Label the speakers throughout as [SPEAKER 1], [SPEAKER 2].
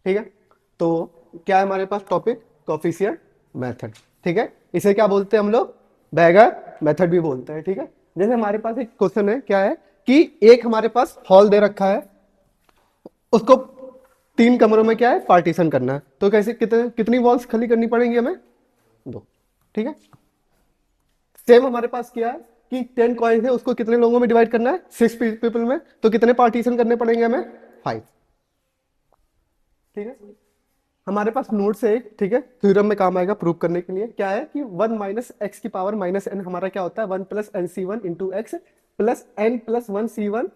[SPEAKER 1] ठीक है। तो क्या है हमारे पास टॉपिक, कोफिशिएंट मेथड। ठीक है, इसे क्या बोलते हैं हम लोग, बैगर मेथड भी बोलते हैं। ठीक है, जैसे हमारे पास एक क्वेश्चन है, क्या है कि एक हमारे पास हॉल दे रखा है, उसको 3 कमरों में क्या है पार्टीशन करना है, तो कैसे कितनी वॉल्स खाली करनी पड़ेंगी हमें, 2। ठीक है, सेम हमारे पास क्या है कि 10 कॉइन है, उसको कितने लोगों में डिवाइड करना है, 6 पीपल में, तो कितने पार्टीशन करने पड़ेंगे हमें, 5। ठीक है, हमारे पास नोट्स है एक, ठीक है, थ्योरम में काम आएगा प्रूव करने के लिए। क्या है कि 1 माइनस एक्स की पावर माइनस एन हमारा क्या होता है, 1 plus n C one into x plus n plus one C one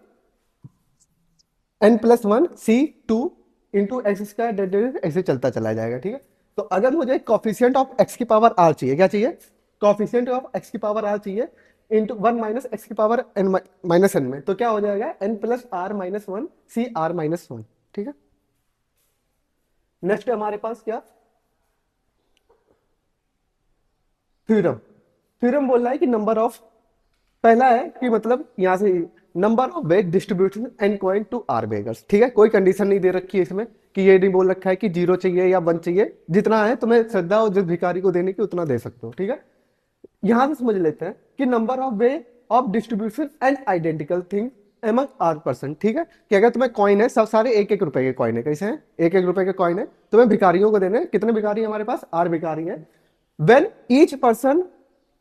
[SPEAKER 1] n plus one C two into x square, ऐसे चलता चला जाएगा। ठीक है, तो अगर मुझे कॉफिशिएंट ऑफ एक्स की पावर आर चाहिए, क्या चाहिए, कॉफिशिएंट ऑफ एक्स की पावर आर चाहिए इंटू 1 माइनस एक्स की पावर एन माइनस एन में, तो क्या हो जाएगा, n plus are minus one C are minus one. ठीक है, नेक्स्ट हमारे पास क्या, थ्योरम। थ्योरम बोल रहा है कि नंबर ऑफ, पहला है कि मतलब यहां से number of bag distribution n coin to r beggars. ठीक है, कोई कंडीशन नहीं दे रखी है इसमें कि ये नहीं बोल रखा है कि 0 चाहिए या 1 चाहिए, जितना है तुम्हें श्रद्धा और जिस भिखारी को देने की उतना दे सकते हो। ठीक है, यहां से समझ लेते हैं कि number of way of distribution and identical thing among r person. ठीक है, कि अगर तुम्हें कॉइन है, सब सारे 1-1 रुपए के कॉइन है, कैसे हैं, 1-1 रुपए के कॉइन है, तुम्हें भिखारियों को देने, कितने भिखारी है हमारे पास, आर भिखारी है। When each person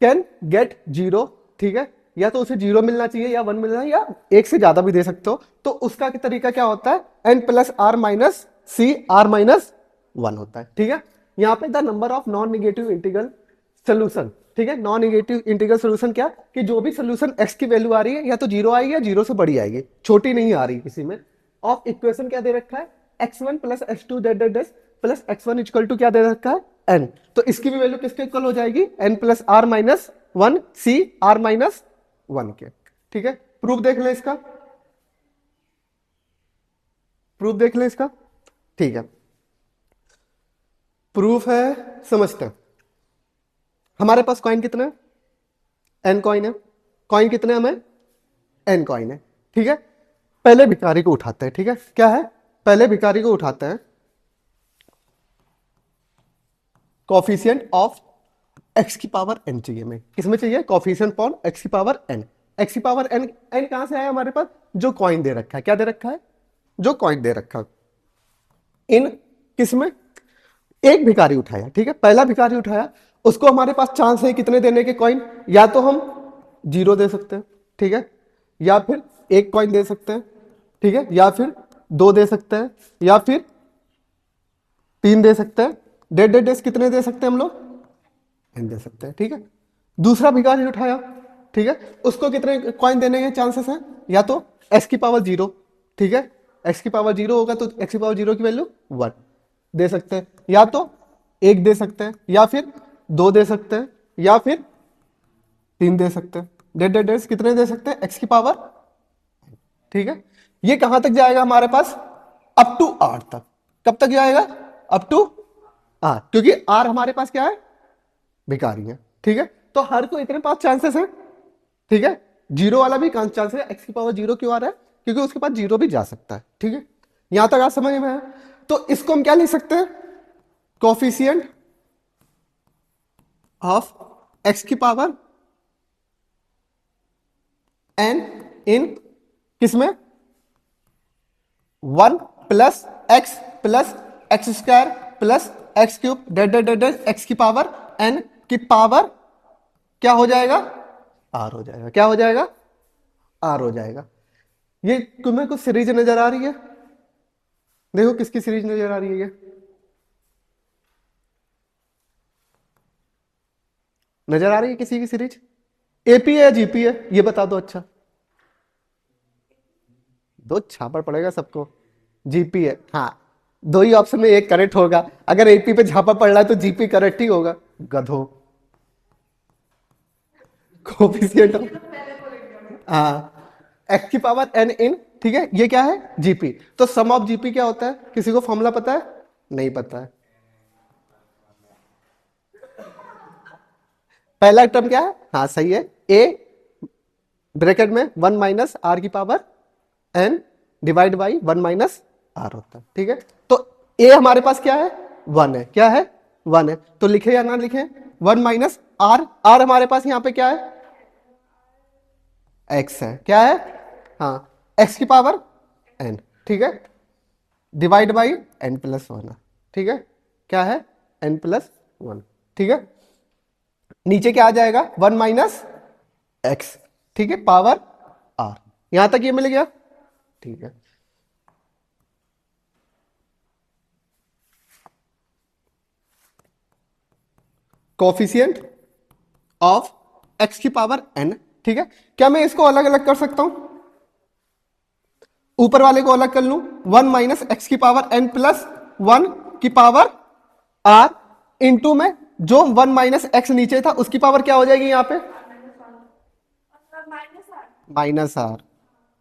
[SPEAKER 1] can get 0, ठीक है, या तो उसे 0 मिलना चाहिए या 1 मिलना है, या एक से ज्यादा भी दे सकते हो, तो उसका तरीका क्या होता है, N plus are minus C are minus 1 होता है। ठीक है, यहां पे the number of non negative integral solution. ठीक है, नॉन निगेटिव इंटीग्रल सोल्यूशन क्या, कि जो भी सोल्यूशन एक्स की वैल्यू आ रही है या तो 0 आएगी या 0 से बड़ी आएगी, छोटी नहीं आ रही किसी में। ऑफ इक्वेशन क्या दे रखा है, x1 plus x two plus x1 equal to क्या दे रखा है, n, तो इसकी भी वैल्यू किसके इक्वल हो जाएगी, n plus are minus one C are minus one के। ठीक है, प्रूफ देख ले इसका, प्रूफ देख ले इसका। ठीक है, प्रूफ है, समझते हैं। हमारे पास कॉइन कितना है, एन कॉइन है, कॉइन कितने हमें, एन कॉइन है। ठीक है, पहले भिखारी को उठाते हैं। ठीक है, क्या है, पहले भिखारी को उठाते हैं, कॉफिशिएंट ऑफ एक्स की पावर एन चाहिए, में किसमें चाहिए, कॉफिशिएंट ऑफ एक्स की पावर एन। एक्स की पावर एन, एन कहां से आया हमारे पास, जो कॉइन दे रखा है, क्या दे रखा है, जो कॉइन दे रखा है, इन किसमें, एक भिखारी उठाया। ठीक है, पहला भिखारी उठाया, उसको हमारे पास चांस है कितने देने के कॉइन, या तो हम 0 दे सकते हैं, ठीक है, या फिर 1 कॉइन दे सकते हैं, ठीक है, या फिर 2 दे सकते हैं, या फिर 3 दे सकते हैं, डेढ़ डेढ़ डेढ़ कितने दे सकते हैं हम लोग, n दे सकते हैं। ठीक है, दूसरा भिखारी उठाया, ठीक है, उसको कितने कॉइन देने के चांसेस हैं, या तो x की पावर 0, ठीक है, x की पावर 0 होगा तो x की पावर 0 की वैल्यू 1 दे सकते हैं, या तो 1 दे सकते हैं, या फिर 2 दे सकते हैं, या फिर 3 दे सकते हैं, डेढ़ डेढ़ डेढ़ कितने दे सकते हैं, x की पावर। ठीक है, ये कहां तक जाएगा हमारे पास, अप टू आर तक। कब तक जाएगा, अप टू आर, क्योंकि आर हमारे पास क्या है, भिखारी है। ठीक है, तो हर को इतने पास चांसेस है। ठीक है, 0 वाला भी चांस है, एक्स की पावर 0 क्यों आ रहा है, क्योंकि उसके पास 0 भी जा सकता है। ठीक है, यहां तक आप समझ में है, तो इसको हम क्या लिख सकते हैं, कोफिशिएंट ऑफ एक्स की पावर एन इन किसमें, 1 plus x square plus x cube dead x की पावर एन की पावर क्या हो जाएगा, आर हो जाएगा, क्या हो जाएगा, आर हो जाएगा। ये तुम्हें कुछ सीरीज नजर आ रही है, देखो किसकी सीरीज नजर आ रही है, ये नजर आ रही है किसी की सीरीज, एपी है या जीपी है, ये बता दो। अच्छा, दो छापड़ पड़ेगा सबको, जीपी है, हाँ, दो ही ऑप्शन में एक करेक्ट होगा, अगर एपी पे झापा पड़ रहा है तो जीपी करेक्ट ही होगा, गधो। कोफिशिएंट, हाँ, एक्स की पावर एन इन, ठीक है, ये क्या है, जीपी, तो सम ऑफ जीपी क्या होता है, किसी को फॉर्मूला पता है, नहीं पता है। पहला टर्म क्या है, हाँ सही है, ए ब्रैकेट में 1 माइनस आर की power n divide by 1 minus r होता है। ठीक है, तो ए हमारे पास क्या है, 1 है, क्या है, 1 है, तो लिखे या ना लिखे, 1 माइनस आर, आर हमारे पास यहाँ पे क्या है, एक्स है, क्या है, हाँ, एक्स की पावर एन, ठीक है, डिवाइड बाई एन प्लस 1 है, ठीक है, क्या है, एन प्लस 1, ठीक है, नीचे क्या आ जाएगा, 1 माइनस एक्स, ठीक है, पावर आर, यहां तक ये मिल गया, ठीक है। कोफिशिएंट ऑफ एक्स की पावर एन, ठीक है, क्या मैं इसको अलग अलग कर सकता हूं, ऊपर वाले को अलग कर लूं, 1 माइनस एक्स की पावर एन प्लस 1 की पावर आर, इंटू में जो 1 माइनस एक्स नीचे था उसकी पावर क्या हो जाएगी यहां पे, माइनस आर,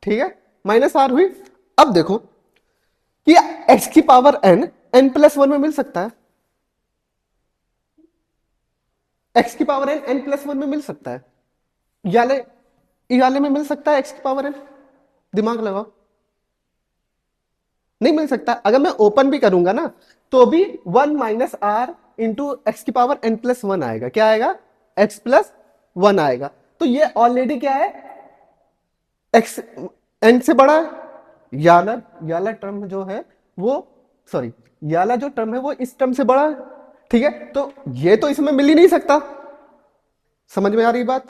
[SPEAKER 1] ठीक है, माइनस आर हुई। अब देखो कि एक्स की पावर एन एन प्लस 1 में मिल सकता है, एक्स की पावर एन एन प्लस 1 में मिल सकता है, याले याले में मिल सकता है एक्स की पावर एन, दिमाग लगाओ, नहीं मिल सकता। अगर मैं ओपन भी करूंगा ना तो भी 1 माइनस आर इंटू एक्स की पावर एन प्लस 1 आएगा, क्या आएगा, एक्स प्लस 1 आएगा, तो ये ऑलरेडी क्या है, एक्स एन से बड़ा है, याला याला टर्म जो है वो, सॉरी, याला जो टर्म है वो इस टर्म से बड़ा है, ठीक है, तो ये तो इसमें मिल ही नहीं सकता, समझ में आ रही बात,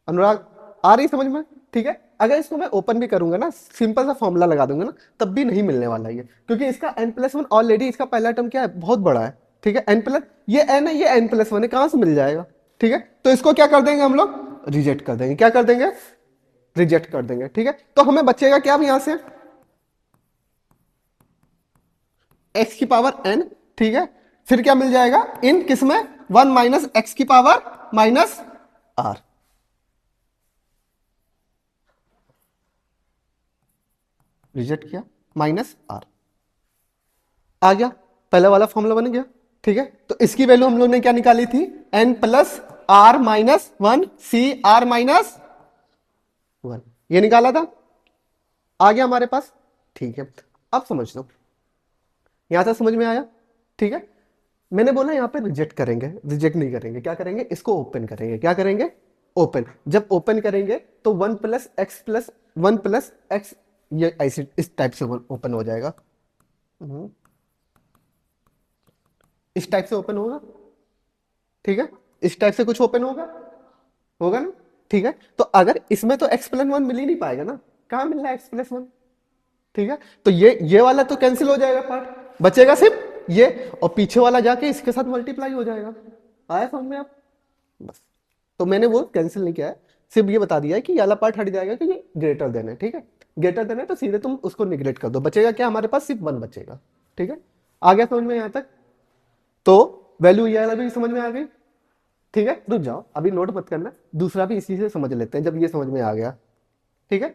[SPEAKER 1] अनुराग, आ रही समझ में, ठीक है। अगर इसको मैं ओपन भी करूंगा ना, सिंपल सा फॉर्मूला लगा दूंगा ना, तब भी नहीं मिलने वाला ये, क्योंकि इसका n प्लस 1 ऑलरेडी इसका पहला टर्म क्या है, बहुत बड़ा है, ठीक है, n प्लस ये n है, ये n प्लस 1 है, कहां से मिल जाएगा, ठीक है, तो इसको क्या कर देंगे हम लोग, रिजेक्ट कर देंगे, क्या कर देंगे, रिजेक्ट कर देंगे, ठीक है, तो हमें बचेगा क्या अब यहां से, x की पावर n, ठीक है, फिर क्या मिल जाएगा इन किसमें, 1 माइनस एक्स की पावर माइनस आर, रिजेक्ट किया, माइनस आर आ गया, पहला वाला फॉर्मूला बन गया, ठीक है, तो इसकी वैल्यू हम लोग ने क्या निकाली थी, n plus are minus 1 C are minus 1, ये निकाला था, आ गया हमारे पास, ठीक है। अब समझ लो, यहां तक समझ में आया, ठीक है, मैंने बोला यहां पे रिजेक्ट करेंगे, रिजेक्ट नहीं करेंगे, क्या करेंगे, इसको ओपन करेंगे, क्या करेंगे, ओपन, जब ओपन करेंगे तो 1 plus x plus 1 plus x, ये ऐसे इस टाइप से ओपन हो जाएगा, इस टाइप से ओपन होगा, ठीक है, इस टाइप से कुछ ओपन होगा, होगा ना, ठीक है, तो अगर इसमें तो एक्स प्लस 1 मिल ही नहीं पाएगा ना, कहां मिल रहा है एक्स प्लस 1, ठीक है, तो ये वाला तो कैंसिल हो जाएगा पार्ट, बचेगा सिर्फ ये, और पीछे वाला जाके इसके साथ मल्टीप्लाई हो जाएगा, आया समझ में आप, बस, तो मैंने वो कैंसिल नहीं किया है, सिर्फ ये बता दिया है कि ये वाला पार्ट हट जाएगा कि ये ग्रेटर देन है, ठीक है, ग्रेटर देन है तो सीधे तुम उसको निग्लेक्ट कर दो, बचेगा क्या हमारे पास, सिर्फ 1 बचेगा, ठीक है, आ गया समझ में यहां तक, तो वैल्यू ये वाला भी समझ में आ गई, ठीक है, रुक जाओ अभी नोट मत करना, दूसरा भी इसी से समझ लेते हैं जब ये समझ में आ गया, ठीक है,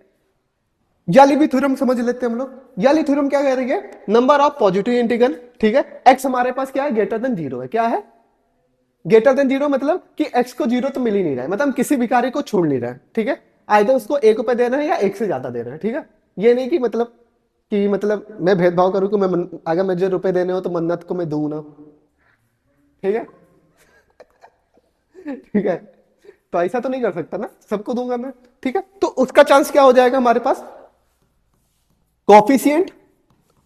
[SPEAKER 1] याली थ्योरम समझ लेते हैं हम लोग, याली थ्योरम क्या कह रही है, नंबर ऑफ पॉजिटिव इंटीग्रल, ठीक है, एक्स हमारे पास क्या है, ग्रेटर देन 0 है, क्या है, ग्रेटर देन 0 मतलब कि एक्स को 0 तो मिल ही नहीं रहा है, मतलब किसी भिखारी को छोड़ नहीं रहा है, ठीक है, आइदर उसको 1 रुपए देना है या 1 से ज्यादा देना है, ठीक है, ये नहीं कि मतलब मैं भेदभाव करूं कि अगर मुझे रुपए देने हो तो मन्नत को मैं दूं ना, ठीक है, ठीक है, तो ऐसा तो नहीं कर सकता ना, सबको दूंगा मैं, ठीक है, तो उसका चांस क्या हो जाएगा हमारे पास, कोफिशिएंट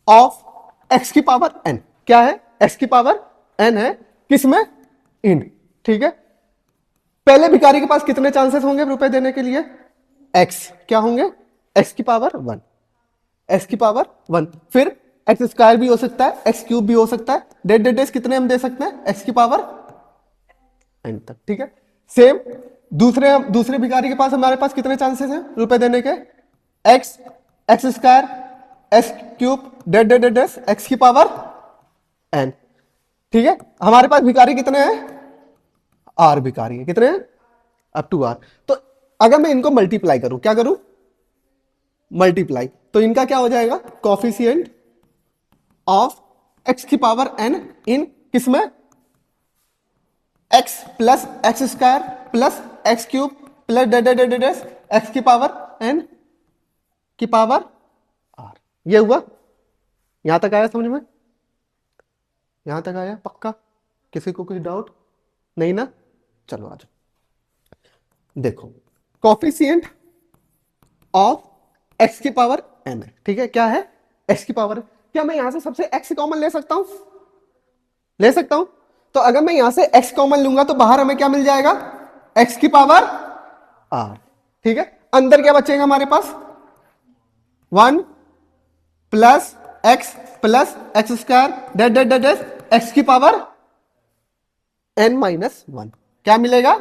[SPEAKER 1] ऑफ एक्स की पावर एन, क्या है, एक्स की पावर एन है, किसमें, इन, ठीक है, पहले भिखारी के पास कितने चांसेस होंगे रुपए देने के लिए, एक्स, क्या होंगे, एक्स की पावर 1, एक्स की पावर 1, फिर एक्स स्क्वायर भी हो सकता है, एक्स क्यूब भी हो सकता है, डेड डेड कितने हम दे सकते हैं, एक्स की पावर एन तक, ठीक है, सेम दूसरे दूसरे भिखारी के पास हमारे पास कितने चांसेस हैं रुपए देने के, x, x square, x cube, dead dead dead x की पावर एन, ठीक है, हमारे पास भिखारी कितने हैं, आर भिखारी है, कितने हैं, अप टू आर, तो अगर मैं इनको मल्टीप्लाई करूं, क्या करूं, मल्टीप्लाई, तो इनका क्या हो जाएगा, कोफिशिएंट ऑफ एक्स की पावर एन इन किसमें, x plus x square plus x cube plus dead x की पावर एन की पावर आर, ये हुआ, यहां तक आया समझ में, यहां तक आया पक्का? किसी को कुछ डाउट नहीं ना? चलो आ जाओ। देखो कॉफिशिएंट ऑफ एक्स की पावर एन है, ठीक है, क्या है? एक्स की पावर। क्या मैं यहां से सबसे एक्स कॉमन ले सकता हूं? ले सकता हूं। तो अगर मैं यहां से एक्स कॉमन लूंगा तो बाहर हमें क्या मिल जाएगा? एक्स की पावर आर, ठीक है। अंदर क्या बचेगा हमारे पास? 1 plus x dot dot dot x की पावर n-1। क्या मिलेगा?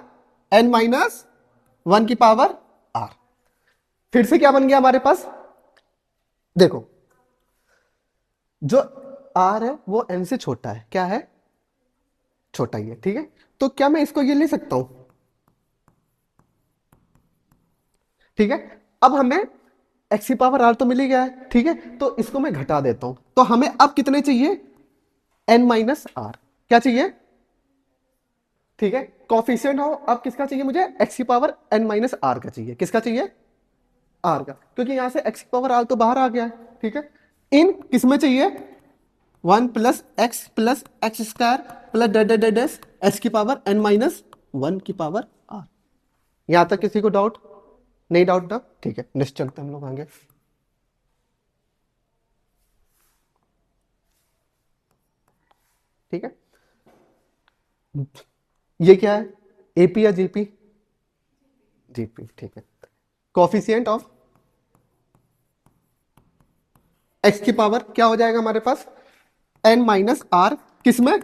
[SPEAKER 1] n-1 की पावर आर। फिर से क्या बन गया हमारे पास? देखो जो आर है वो n से छोटा है, क्या है? छोटा ही है, ठीक है। तो क्या मैं इसको ये ले सकता हूं? ठीक है। अब हमें एक्स की पावर आर तो मिल ही गया है, ठीक है, तो इसको मैं घटा देता हूं। तो हमें अब कितने चाहिए? n-r। क्या चाहिए? ठीक है। कॉफिशिएंट हो अब किसका चाहिए मुझे? एक्स की पावर n-r का चाहिए। किसका चाहिए? आर का, क्योंकि यहां से एक्स की पावर आर तो बाहर आ गया है, ठीक है। इन किसमें चाहिए? 1 प्लस एक्स प्लस डेस एक्स की पावर n-1 की पावर आर। यहां तक किसी को डाउट नहीं? डाउट ना? ठीक है, नेक्स्ट चलते हम लोग आगे। ठीक है, ये क्या है? एपी या जीपी? जीपी, ठीक है। कॉफिशिएंट ऑफ एक्स की पावर क्या हो जाएगा हमारे पास? n-r किसमें?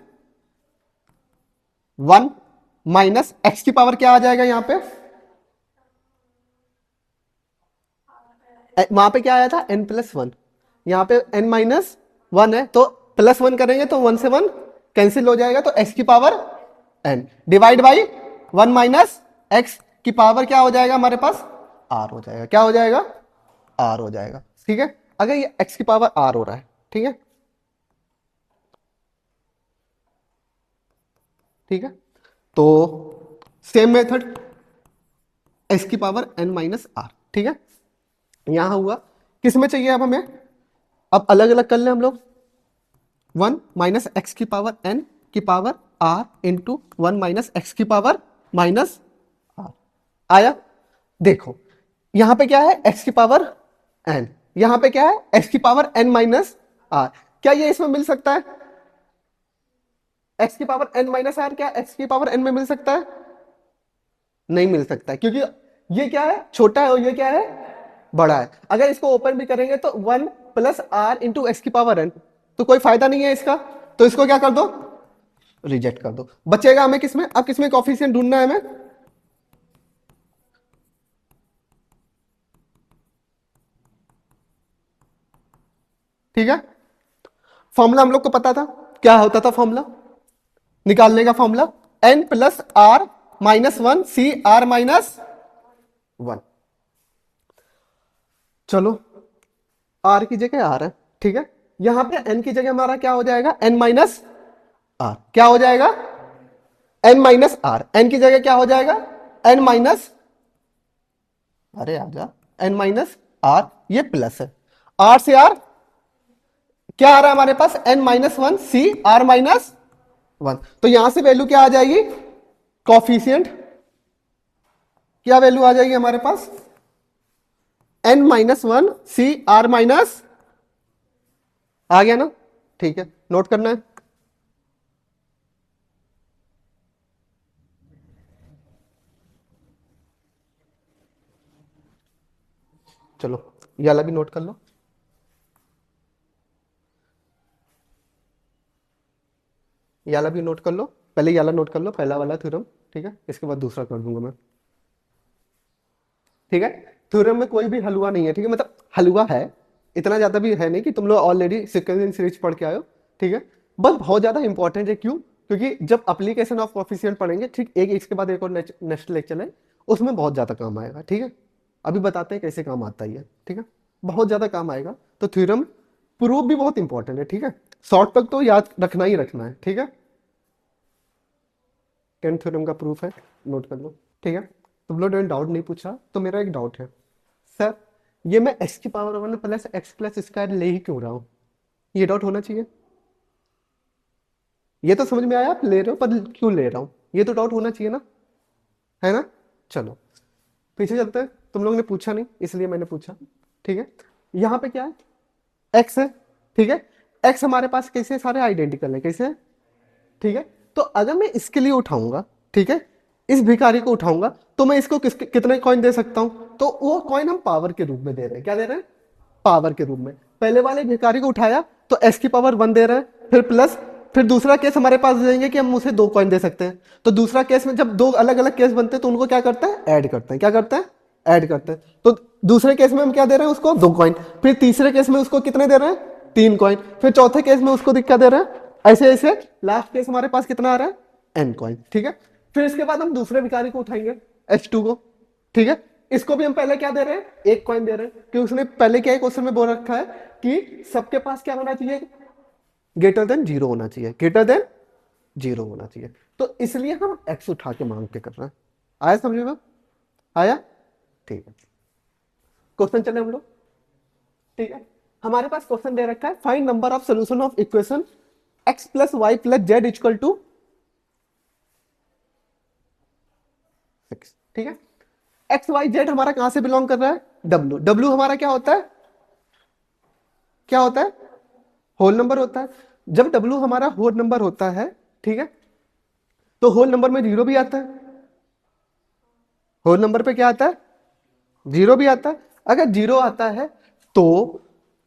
[SPEAKER 1] 1 माइनस एक्स की पावर क्या आ जाएगा यहां पे? वहां पे क्या आया था? n+1। यहां पे n-1 है तो +1 करेंगे तो 1 से 1 कैंसिल हो जाएगा, तो x की power n divide by 1 minus x की पावर क्या हो जाएगा हमारे पास? r हो जाएगा। क्या हो जाएगा? r हो जाएगा, ठीक है। अगर ये x की पावर r हो रहा है, ठीक है, ठीक है, तो सेम मेथड x की पावर n-r, ठीक है। यहां हुआ किस में चाहिए अब हमें? अब अलग अलग कर लें हम लोग। 1 - एक्स की पावर n की पावर r इंटू 1 - एक्स की पावर माइनस r आया। देखो यहां पे क्या है? x की पावर n, यहां पे क्या है? x की पावर n-r। क्या ये इसमें मिल सकता है? x की पावर n-r क्या x की पावर n में मिल सकता है? नहीं मिल सकता है, क्योंकि ये क्या है? छोटा है और ये क्या है? बड़ा है। अगर इसको ओपन भी करेंगे तो 1 + r × एक्स की पावर n, तो कोई फायदा नहीं है इसका, तो इसको क्या कर दो? रिजेक्ट कर दो। बचेगा हमें किसमें? अब किसमें कॉफिशिएंट ढूंढना है हमें? ठीक है, फॉर्मूला हम लोग को पता था। क्या होता था फॉर्मूला निकालने का? फॉर्मूला n+r-1 चलो r की जगह r है, ठीक है। यहां पे n की जगह हमारा क्या हो जाएगा? n-r। क्या हो जाएगा? n-r। n की जगह क्या हो जाएगा? n माइनस, अरे आजा, n-r, ये प्लस है। r से r क्या आ रहा है हमारे पास? n-1 सी r-1। तो यहां से वैल्यू क्या आ जाएगी? कॉफिशिएंट क्या वैल्यू आ जाएगी हमारे पास? n-1 सी r-, आ गया ना? ठीक है, नोट करना है। चलो ये वाला भी नोट कर लो। ये वाला भी नोट कर लो। पहले ये वाला नोट कर लो, पहला वाला थ्योरम, ठीक है, इसके बाद दूसरा कर दूंगा मैं। ठीक है, थ्योरम में कोई भी हलवा नहीं है, ठीक है, मतलब हलवा है, इतना ज्यादा भी है नहीं कि तुम लोग ऑलरेडी सीक्वेंस सीरीज पढ़ के आए हो, ठीक है। बस बहुत ज्यादा इंपॉर्टेंट है, क्यों? क्योंकि जब एप्लीकेशन ऑफ कोएफिशिएंट पढ़ेंगे, ठीक, एक इसके बाद एक और नेक्स्ट लेक्चर है, उसमें बहुत ज्यादा काम आएगा, ठीक है। अभी बताते हैं कैसे काम आता है, ठीक है, बहुत ज्यादा काम आएगा। तो थ्योरम प्रूफ भी बहुत इंपॉर्टेंट है, ठीक है, शॉर्ट तक तो याद रखना ही रखना है, ठीक है। 10 थ्योरम का प्रूफ है, नोट कर लो, ठीक है। तुम लोग ने डाउट नहीं पूछा, तो मेरा एक डाउट है, सर ये मैं एक्स की पावर 1 + x + स्क्वायर ले ही क्यों रहा हूं? ये डाउट होना चाहिए। ये तो समझ में आया आप ले रहे हो, पर क्यों ले रहा हूं ये तो डाउट होना चाहिए ना, है ना। चलो पीछे चलते हैं, तुम लोगों ने पूछा नहीं इसलिए मैंने पूछा। ठीक है, यहां पे क्या है, एक्स है। ठीक है, एक्स हमारे पास कैसे सारे आइडेंटिकल है, कैसे है। ठीक है, तो अगर मैं इसके लिए उठाऊंगा, ठीक है, इस भिखारी को उठाऊंगा, तो मैं इसको कितने कॉइन दे सकता हूं, तो वो कॉइन हम पावर के रूप में दे रहे हैं। क्या दे रहे हैं, पावर के रूप में। पहले वाले भिखारी को उठाया तो एस की पावर 1 दे रहे हैं, फिर प्लस, फिर दूसरा केस हमारे पास देंगे कि हम उसे 2 कॉइन दे सकते हैं। तो दूसरा केस में जब 2 अलग अलग केस बनते हैं तो उनको क्या करते हैं, ऐड करते हैं। क्या करते हैं, ऐड करते हैं। तो दूसरे केस में हम क्या दे रहे हैं, उसको 2 कॉइन। फिर तीसरे केस में उसको कितने दे रहे हैं, 3 कॉइन। फिर चौथे केस में उसको क्या दे रहे हैं, ऐसे ऐसे लास्ट केस हमारे पास कितना आ रहा है, एन कॉइन। ठीक है, फिर इसके बाद हम दूसरे भिखारी को उठाएंगे, H2 को। ठीक है, इसको भी हम पहले क्या दे रहे हैं, 1 कॉइन दे रहे हैं, कि उसने पहले क्या क्वेश्चन में बोल रखा है कि सबके पास क्या होना चाहिए, ग्रेटर देन 0 होना चाहिए, ग्रेटर देन 0 होना चाहिए। तो इसलिए हम एक्स उठा के मांग के कर रहे हैं। आया समझ में, आया। ठीक है, क्वेश्चन चले हम लोग। ठीक है, हमारे पास क्वेश्चन दे रखा है, find number of solution of equation x plus Y plus Z equal to 6। ठीक है, एक्स वाई जेड हमारा कहां से बिलोंग कर रहा है, डब्ल्यू। डब्ल्यू हमारा क्या होता है, क्या होता है, होल नंबर होता है। जब डब्ल्यू हमारा होल नंबर होता है, ठीक है, तो होल नंबर में 0 भी आता है। होल नंबर पे क्या आता है, 0 भी आता है। अगर 0 आता है तो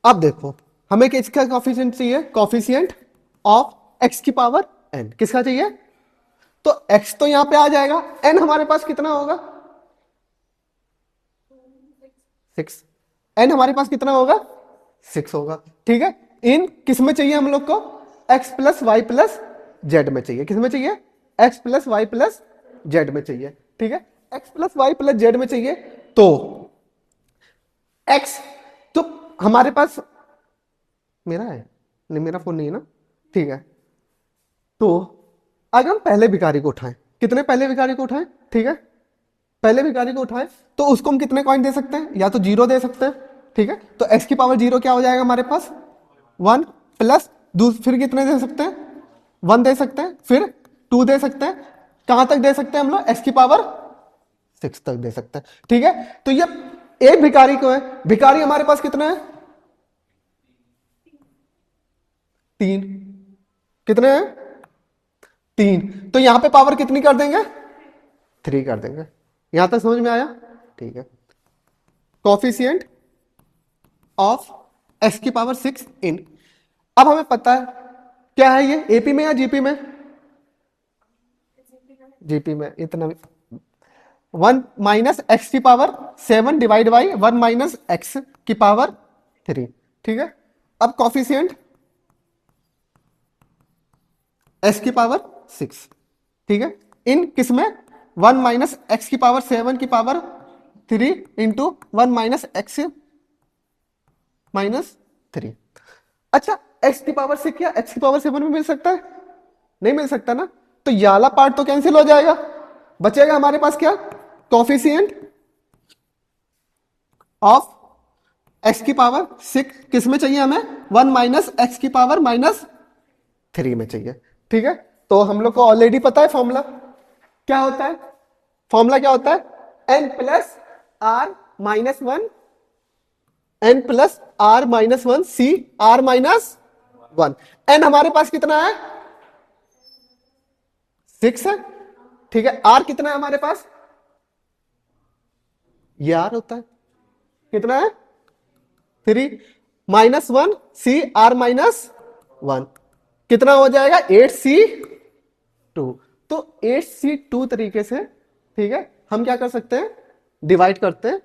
[SPEAKER 1] अब देखो, हमें किसका कॉफिशिएंट चाहिए, कॉफिशिएंट ऑफ एक्स की पावर एन। किसका चाहिए, तो x तो यहां पे आ जाएगा, n हमारे पास कितना होगा, 6। n हमारे पास कितना होगा, 6 होगा। ठीक है, इन किस में चाहिए हम लोग को, x plus Y plus Z में चाहिए। किस में चाहिए, x plus Y plus Z में चाहिए। ठीक है, x plus Y plus Z में चाहिए। तो x, तो हमारे पास मेरा है नहीं, मेरा फोन नहीं है ना। ठीक है, तो अगर हम पहले भिखारी को उठाएं, कितने पहले भिखारी को उठाएं, ठीक है, पहले भिखारी को उठाएं तो उसको हम कितने कॉइन दे सकते हैं, या तो 0 दे सकते हैं। ठीक है, तो x की पावर 0 क्या हो जाएगा हमारे पास, 1 प्लस, फिर कितने दे सकते हैं, 1 दे सकते हैं, फिर 2 दे सकते हैं। कहां तक दे सकते हैं हम लोग, x की पावर 6 तक दे सकते हैं। ठीक है, तो ये एक भिखारी को है, भिखारी हमारे पास कितने हैं, 3। कितने हैं, 3। तो यहां पे पावर कितनी कर देंगे, 3 कर देंगे। यहां तक समझ में आया। ठीक है, कॉफिशिएंट ऑफ एक्स की पावर 6 इन, अब हमें पता है क्या है ये, एपी में या जीपी में, जीपी में। इतना 1 माइनस एक्स की power 7 divide by 1 minus x की पावर 3। ठीक है, अब कॉफिशिएंट एक्स की पावर 6। ठीक है, इन किस में, 1 माइनस एक्स की पावर 7 की power 3 into 1 minus x minus 3। अच्छा, एक्स की पावर 6 क्या एक्स की पावर 7 में मिल सकता है, नहीं मिल सकता ना। तो ये वाला पार्ट तो कैंसिल हो जाएगा, बचेगा हमारे पास क्या, कॉफिशिएंट ऑफ एक्स की पावर 6 किस में चाहिए हमें, 1 माइनस एक्स की पावर माइनस 3 में चाहिए। ठीक है, तो हम लोग को ऑलरेडी पता है फॉर्मूला क्या होता है, फॉर्मूला क्या होता है, n plus are minus 1, n plus are minus 1 C are minus 1। n हमारे पास कितना है, 6 है। ठीक है, r कितना है हमारे पास, ये r होता है, कितना है, 3 माइनस 1 सी आर माइनस 1, कितना हो जाएगा, 8c2। तो 8c2 तरीके से, ठीक है, हम क्या कर सकते हैं, डिवाइड करते हैं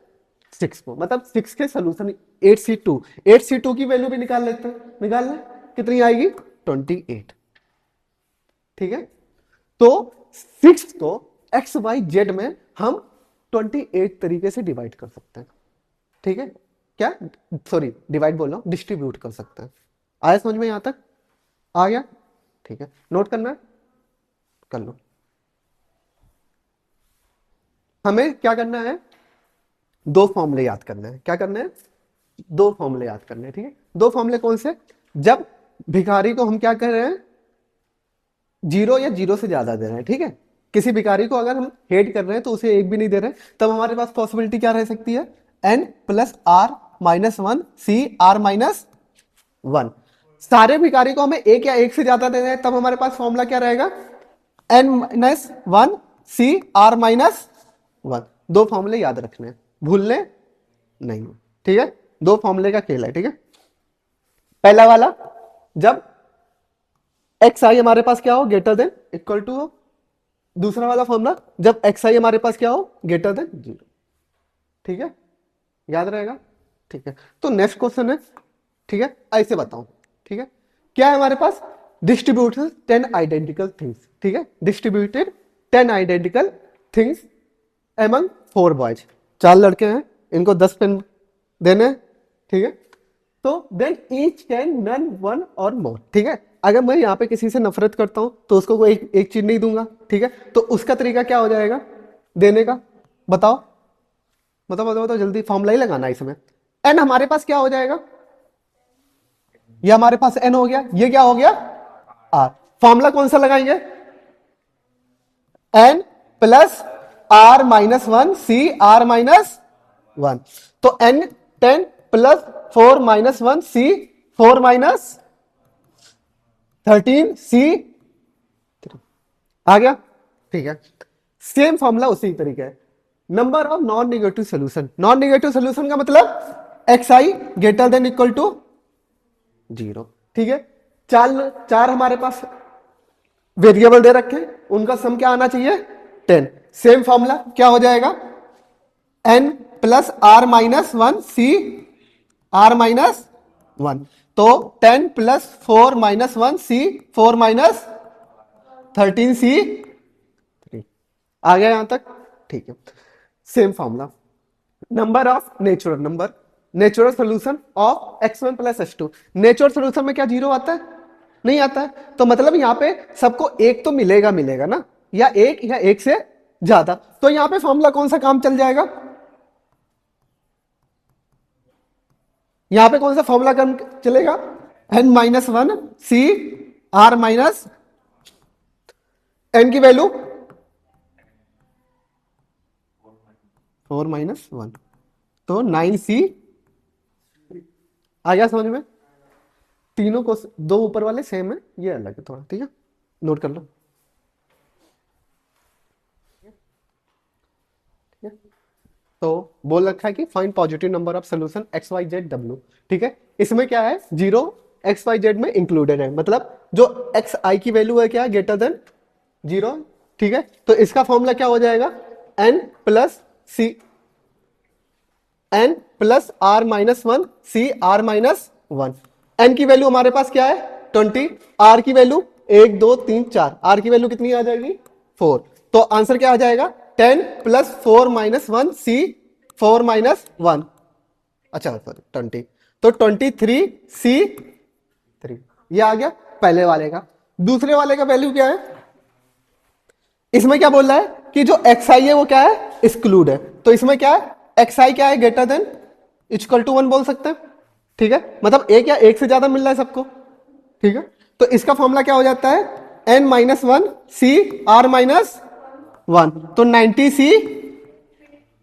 [SPEAKER 1] 6 को, मतलब 6 के सोल्यूशन 8c2, 8c2 की वैल्यू भी निकाल लेते हैं, निकाल लें, कितनी आएगी, 28। ठीक है, तो 6 को एक्स वाई जेड में हम 28 तरीके से डिवाइड कर सकते हैं। ठीक है, क्या, सॉरी डिवाइड बोल रहा हूं, डिस्ट्रीब्यूट कर सकते हैं। आया समझ में, यहां तक आ गया। ठीक है, नोट करना है, कर लो। हमें क्या करना है, 2 फॉर्मूले याद करना है। क्या करना है, 2 फॉर्मूले याद करने हैं। ठीक है, 2 फॉर्मूले कौन से, जब भिखारी को हम क्या कर रहे हैं, जीरो या जीरो से ज्यादा दे रहे हैं, ठीक है। किसी भिखारी को अगर हम हेट कर रहे हैं तो उसे एक भी नहीं दे रहे, तब हमारे पास पॉसिबिलिटी क्या रह सकती है, n plus are minus one C are minus one. सारे भिखारी को हमें एक या एक से ज्यादा दे रहे हैं, तब हमारे पास फॉर्मूला क्या रहेगा, n minus one C are minus one. दो फॉर्मूले याद रखने हैं, भूलने नहीं, ठीक है। दो फॉर्मूले का खेल है, ठीक है। पहला वाला, जब एक्स आई हमारे पास क्या हो, ग्रेटर देन इक्वल टू हो। दूसरा वाला फॉर्मूला, जब एक्स आई हमारे पास क्या हो, ग्रेटर देन जीरो, ठीक है, याद रहेगा, ठीक है। तो नेक्स्ट क्वेश्चन है, ठीक है, ऐसे बताऊं, ठीक है। क्या है हमारे पास, डिस्ट्रीब्यूटेड 10 आइडेंटिकल थिंग्स, ठीक है, distributed 10 identical things among 4 boys. 4 लड़के हैं, इनको 10 पेन देने हैं, ठीक है। तो then each can none one or more, ठीक है। अगर मैं यहाँ पे किसी से नफरत करता हूं तो उसको कोई एक चीज नहीं दूंगा, ठीक है। तो उसका तरीका क्या हो जाएगा देने का, बताओ बताओ बताओ बताओ, जल्दी फॉर्मूला ही लगाना है इसमें। एन हमारे पास क्या हो जाएगा, ये हमारे पास एन हो गया, ये क्या हो गया आर। फॉर्मूला कौन सा लगाएंगे, N plus are minus one C are minus one. तो N 10 plus 4 minus one C 4 minus 13 C 3 आ गया, ठीक है। सेम फॉर्मूला उसी तरीके है। Number of non negative solution, non negative solution का मतलब X I greater than equal to zero, ठीक है। चार हमारे पास वेरिएबल दे रखे, उनका सम क्या आना चाहिए 10। सेम फॉर्मूला क्या हो जाएगा, n plus are minus one C are minus one. तो 10 plus 4 minus one C 4 minus 13 C 3 आ गया यहां तक, ठीक है। Same formula, number of natural solution of x1 plus x2। Natural solution में क्या जीरो आता है, नहीं आता है। तो मतलब यहां पे सबको एक तो मिलेगा मिलेगा ना, या एक से ज्यादा। तो यहां पे फॉर्मूला कौन सा काम चल जाएगा, यहां पे कौन सा फॉर्मूला काम चलेगा, n minus one C are minus n की वैल्यू 4 माइनस वन, तो 9c आ गया समझ में। तीनों को, दो ऊपर वाले सेम है, ये अलग है थोड़ा, ठीक है, नोट कर लो, ठीक है। तो बोल रखा है कि find positive number of solution X Y Z W, ठीक है। इसमें क्या है, जीरो एक्स वाई जेड में इंक्लूडेड है, मतलब जो एक्स आई की वैल्यू है क्या है, ग्रेटर देन जीरो, ठीक है। तो इसका फॉर्मूला क्या हो जाएगा, n plus C n plus are minus one C are minus one. N की वैल्यू हमारे पास क्या है 20, आर की वैल्यू 1 2 3 4, आर की वैल्यू कितनी आ जाएगी 4। तो आंसर क्या आ जाएगा 10 plus 4 minus one C 4 minus one, अच्छा सॉरी 20, तो 23 सी 3, ये आ गया पहले वाले का। दूसरे वाले का वैल्यू क्या है, इसमें क्या बोल रहा है कि जो एक्स आई है वो क्या है एक्सक्लूड है। तो इसमें क्या है, एक्स आई क्या है ग्रेटर देन इक्वल टू 1 बोल सकते हैं, ठीक है। मतलब एक या एक से ज्यादा मिल रहा है सबको, ठीक है। तो इसका फॉर्मूला क्या हो जाता है, n minus one C are minus one, तो 90 सी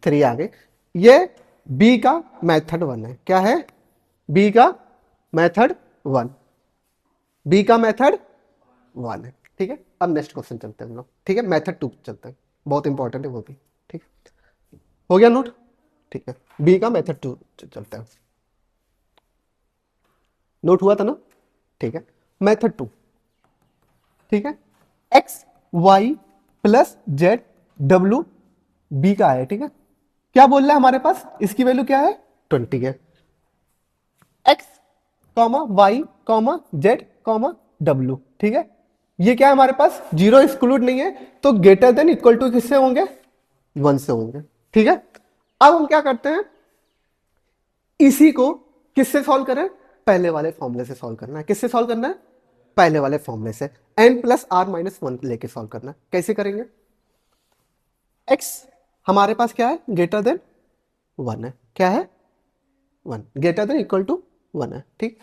[SPEAKER 1] 3 आ गए। ये बी का मेथड 1 है, क्या है, बी का मेथड 1, बी का मेथड 1 है, ठीक है। अब नेक्स्ट क्वेश्चन चलते हैं हम लोग, ठीक है, मेथड 2 चलते हैं, बहुत इंपॉर्टेंट है वो भी, ठीक है। हो गया नोट, ठीक है। बी का मेथड 2 चलता है, नोट हुआ था ना, ठीक है। मेथड 2, ठीक है, X Y plus Z W B का है, ठीक है। क्या बोल रहा है हमारे पास, इसकी वैल्यू क्या है 20 है, X comma Y comma Z comma W, ठीक है। ये क्या है हमारे पास, जीरो एक्सक्लूड नहीं है, तो ग्रेटर देन इक्वल टू किससे होंगे 1 से होंगे, ठीक है। अब हम क्या करते हैं, इसी को किससे सॉल्व करें, पहले वाले फॉर्मूले से सॉल्व करना है। किससे सॉल्व करना है, पहले वाले फॉर्मूले से, n plus are minus one लेके सॉल्व करना है। कैसे करेंगे, x हमारे पास क्या है ग्रेटर देन 1 है, क्या है 1, ग्रेटर देन इक्वल टू 1 है, ठीक।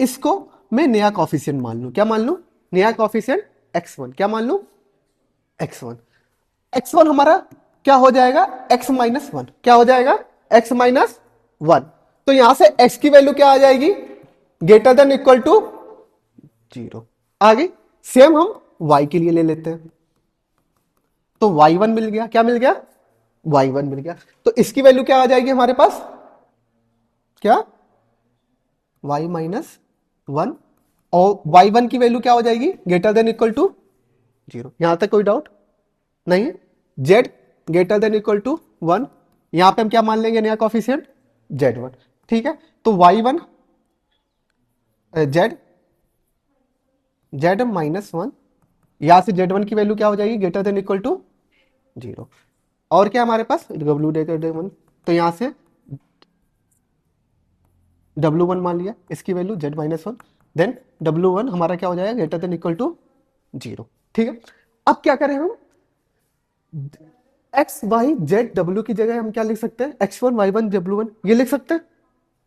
[SPEAKER 1] इसको मैं नया कॉफिशिएंट मान लूं, क्या मान लूं, नया कॉफिशिएंट x1, क्या मान लूं, x1। x1 हमारा क्या हो जाएगा, x माइनस वन, क्या हो जाएगा, x माइनस वन। तो यहां से x की वैल्यू क्या आ जाएगी, ग्रेटर देन इक्वल टू 0 आ गई। सेम हम y के लिए ले लेते हैं, तो y1 मिल गया, क्या मिल गया, y1 मिल गया। तो इसकी वैल्यू क्या आ जाएगी हमारे पास, क्या, y माइनस वन, और y1 की वैल्यू क्या हो जाएगी, ग्रेटर देन इक्वल टू 0। यहां तक कोई डाउट नहीं है। z greater than equal to 1, यहां पे हम क्या मान लेंगे नया कॉफिशिएंट, z1, ठीक है। तो y1 z माइनस वन, यहां से z1 की वैल्यू क्या हो जाएगी, ग्रेटर देन इक्वल टू 0। और क्या हमारे पास w ग्रेटर देन 1, तो यहां से w1 मान लिया, इसकी value z minus one, then w1 हमारा क्या हो जाएगा, ग्रेटर देन इक्वल टू 0, ठीक है। अब क्या करें हम, x y z w की जगह हम क्या लिख सकते हैं, x1 y1 w1, ये लिख सकते हैं,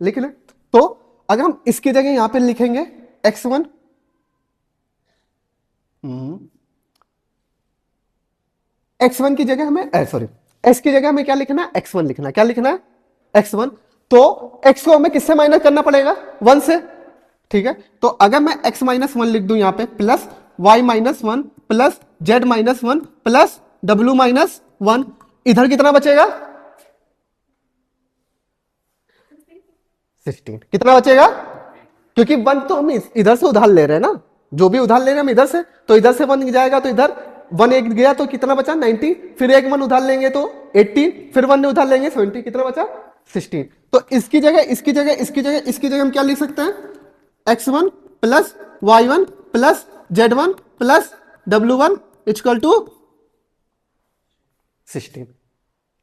[SPEAKER 1] लिख लें। तो अगर हम इसकी जगह यहां पे लिखेंगे x1, x1 की जगह हमें सॉरी s की जगह हमें क्या लिखना है, x1 लिखना है, क्या लिखना है, x1। तो x को हमें किससे माइनस करना पड़ेगा, 1 से, ठीक है। तो अगर मैं x माइनस वन लिख दूं यहां पे, plus y minus one, plus z minus one, plus w minus one, इधर कितना बचेगा, 16, कितना बचेगा, क्योंकि 1 तो हम इधर से उधार ले रहे हैं ना, जो भी उधार ले रहे हैं हम इधर से, तो इधर से 1 जाएगा, तो इधर 1 एक गया तो कितना बचा, 90, फिर एक 1 उधार लेंगे तो 18, फिर 1 ने उधार लेंगे 70, कितना बचा, 16। तो इसकी जगह इसकी जगह इसकी जगह इसकी जगह हम क्या लिख सकते हैं, x1 plus y1 plus z1 plus w1 equal to 16,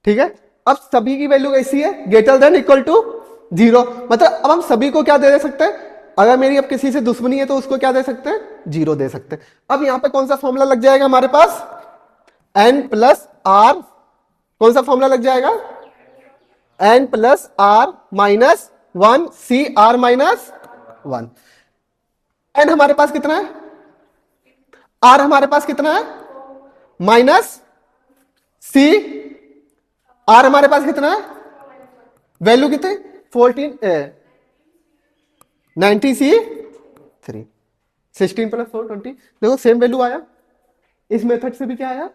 [SPEAKER 1] ठीक है। अब सभी की वैल्यू कैसी है, ग्रेटर देन इक्वल टू 0, मतलब अब हम सभी को क्या दे सकते हैं, अगर मेरी अब किसी से दुश्मनी है तो उसको क्या दे सकते हैं, 0 दे सकते हैं। अब यहां पे कौन सा फॉर्मूला लग जाएगा हमारे पास, n प्लस आर, कौन सा फॉर्मूला लग जाएगा, n plus are minus one C are minus one. n हमारे पास कितना है, r हमारे पास कितना है, माइनस सी, आर हमारे पास कितना है, वैल्यू कितने, 14 90 सी 3, 16 प्लस 4 20, देखो सेम वैल्यू आया, इस मेथड से भी क्या आया,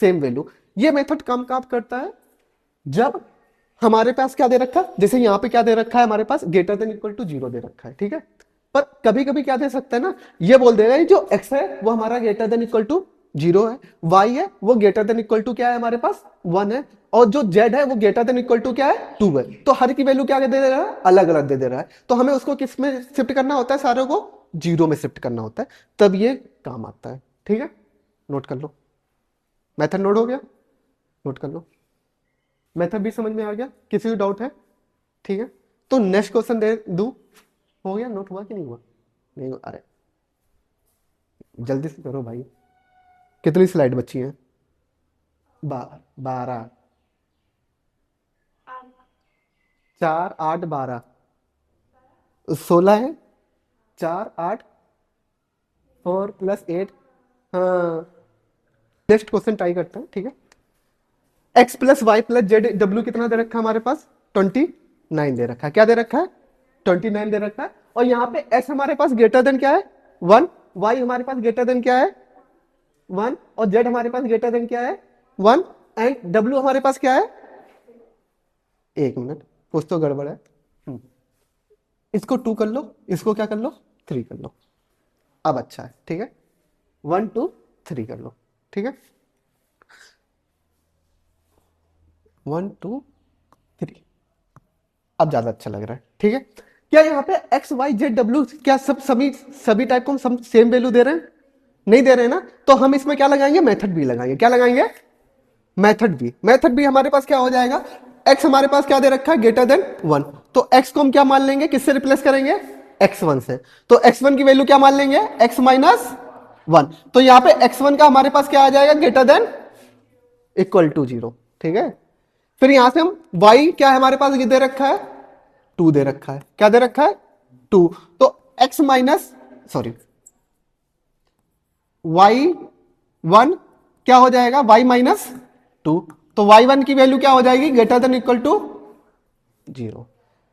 [SPEAKER 1] सेम वैल्यू। ये मेथड काम करता है जब हमारे पास क्या दे रखा है, जैसे यहां पे क्या दे रखा है हमारे पास, ग्रेटर देन इक्वल टू 0 दे रखा है, ठीक है। पर कभी कभी क्या दे सकता है ना, ये बोल देगा जो x है वो हमारा ग्रेटर देन इक्वल टू 0 है, y है वो ग्रेटर देन इक्वल टू क्या है हमारे पास 1 है, और जो z है वो ग्रेटर देन इक्वल टू क्या है 2 है। तो हर की वैल्यू क्या दे रहा है, अलग अलग दे रहा है, तो हमें उसको किस में शिफ्ट करना होता है, सारों को 0 में शिफ्ट करना होता है, तब ये काम आता है, ठीक है। नोट कर लो, मेथड नोट हो गया, नोट कर लो, मेथड भी समझ में आ गया, किसी को डाउट है, ठीक है। तो नेक्स्ट क्वेश्चन दे दू, हो गया, नोट हुआ कि नहीं हुआ, नहीं हुआ, अरे जल्दी से करो भाई, कितनी स्लाइड बची है, 12, 4 8 12, 16 है, 4 8 4 प्लस 8, हाँ। नेक्स्ट क्वेश्चन ट्राई करते हैं, ठीक है। x plus Y plus Z W कितना दे रखा है हमारे पास, 29 दे रखा है, क्या दे रखा है, 29 दे रखा है। और यहाँ पे x हमारे पास ग्रेटर देन क्या है 1, y हमारे पास ग्रेटर देन क्या है 1, और z हमारे पास ग्रेटर देन क्या है 1, एंड w हमारे पास क्या है, एक मिनट कुछ तो गड़बड़ है, इसको 2 कर लो, इसको क्या कर लो 3 कर लो, अब अच्छा है, ठीक है। 1 2 3 कर लो, ठीक है, 1 2 3, अब ज्यादा अच्छा लग रहा है, ठीक है। क्या यहाँ पे x y z w क्या सभी टाइप को हम सेम वैल्यू दे रहे हैं, नहीं दे रहे हैं ना, तो हम इसमें क्या लगाएंगे, मेथड भी लगाएंगे, क्या लगाएंगे, मेथड भी हमारे पास क्या हो जाएगा, x हमारे पास क्या दे रखा है ग्रेटर देन 1, तो x को हम क्या मान लेंगे, किससे रिप्लेस करेंगे, x1 से, तो x1 की वैल्यू क्या मान लेंगे, x माइनस 1, तो यहाँ पे x1 का हमारे पास क्या आ जाएगा, ग्रेटर देन इक्वल टू 0, ठीक है। फिर यहां से हम y क्या है हमारे पास, ये दे रखा है 2 दे रखा है, क्या दे रखा है 2, तो x minus sorry Y one क्या हो जाएगा, वाई माइनस टू। तो वाई वन की वैल्यू क्या हो जाएगी, greater than equal to zero.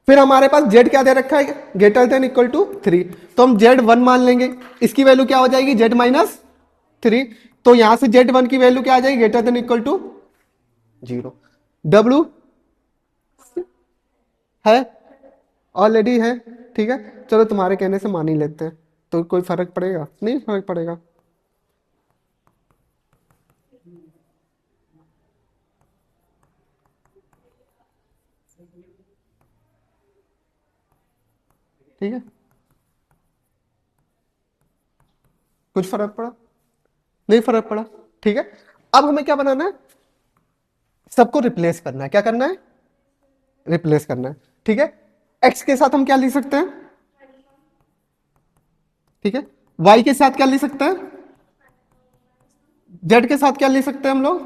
[SPEAKER 1] फिर हमारे पास जेड क्या दे रखा है, greater than equal to three, तो हम जेड वन मान लेंगे। इसकी वैल्यू क्या हो जाएगी, जेड माइनस थ्री। तो यहां से जेड वन की वैल्यू क्या आ जाएगी, greater than equal to zero. W है, ऑलरेडी है, ठीक है। चलो तुम्हारे कहने से मान ही लेते हैं, तो कोई फर्क पड़ेगा नहीं, फर्क पड़ेगा। ठीक है, कुछ फर्क पड़ा नहीं, फर्क पड़ा, ठीक है। अब हमें क्या बनाना है, सबको रिप्लेस करना है। क्या करना है, रिप्लेस करना है, ठीक है। एक्स के साथ हम क्या लिख सकते हैं, ठीक है। वाई के साथ क्या लिख सकते हैं, जेड के साथ क्या लिख सकते हैं हम लोग,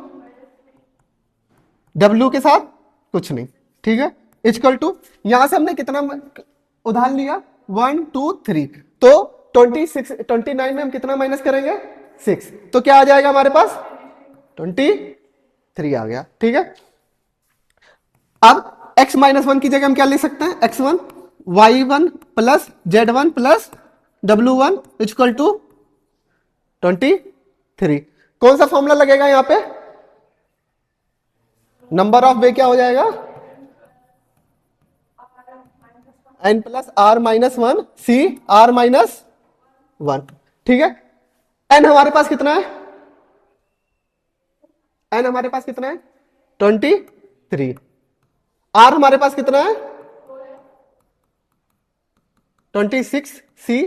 [SPEAKER 1] डब्ल्यू के साथ कुछ नहीं, ठीक है। इक्वल टू, यहां से हमने कितना उदाहरण लिया, 1 2 3, तो 26 29 में हम कितना माइनस करेंगे, 6, तो क्या आ जाएगा हमारे पास, 23 आ गया, ठीक है। अब x माइनस वन की जगह हम क्या लिख सकते हैं, x1 y1 plus z1 plus w1 equal to 23। कौन सा फॉर्मूला लगेगा यहां पे, नंबर ऑफ वे क्या हो जाएगा, n plus are minus one C are minus one, ठीक है। n हमारे पास कितना है, n हमारे पास कितना है, 23। r हमारे पास कितना है, 26 सी,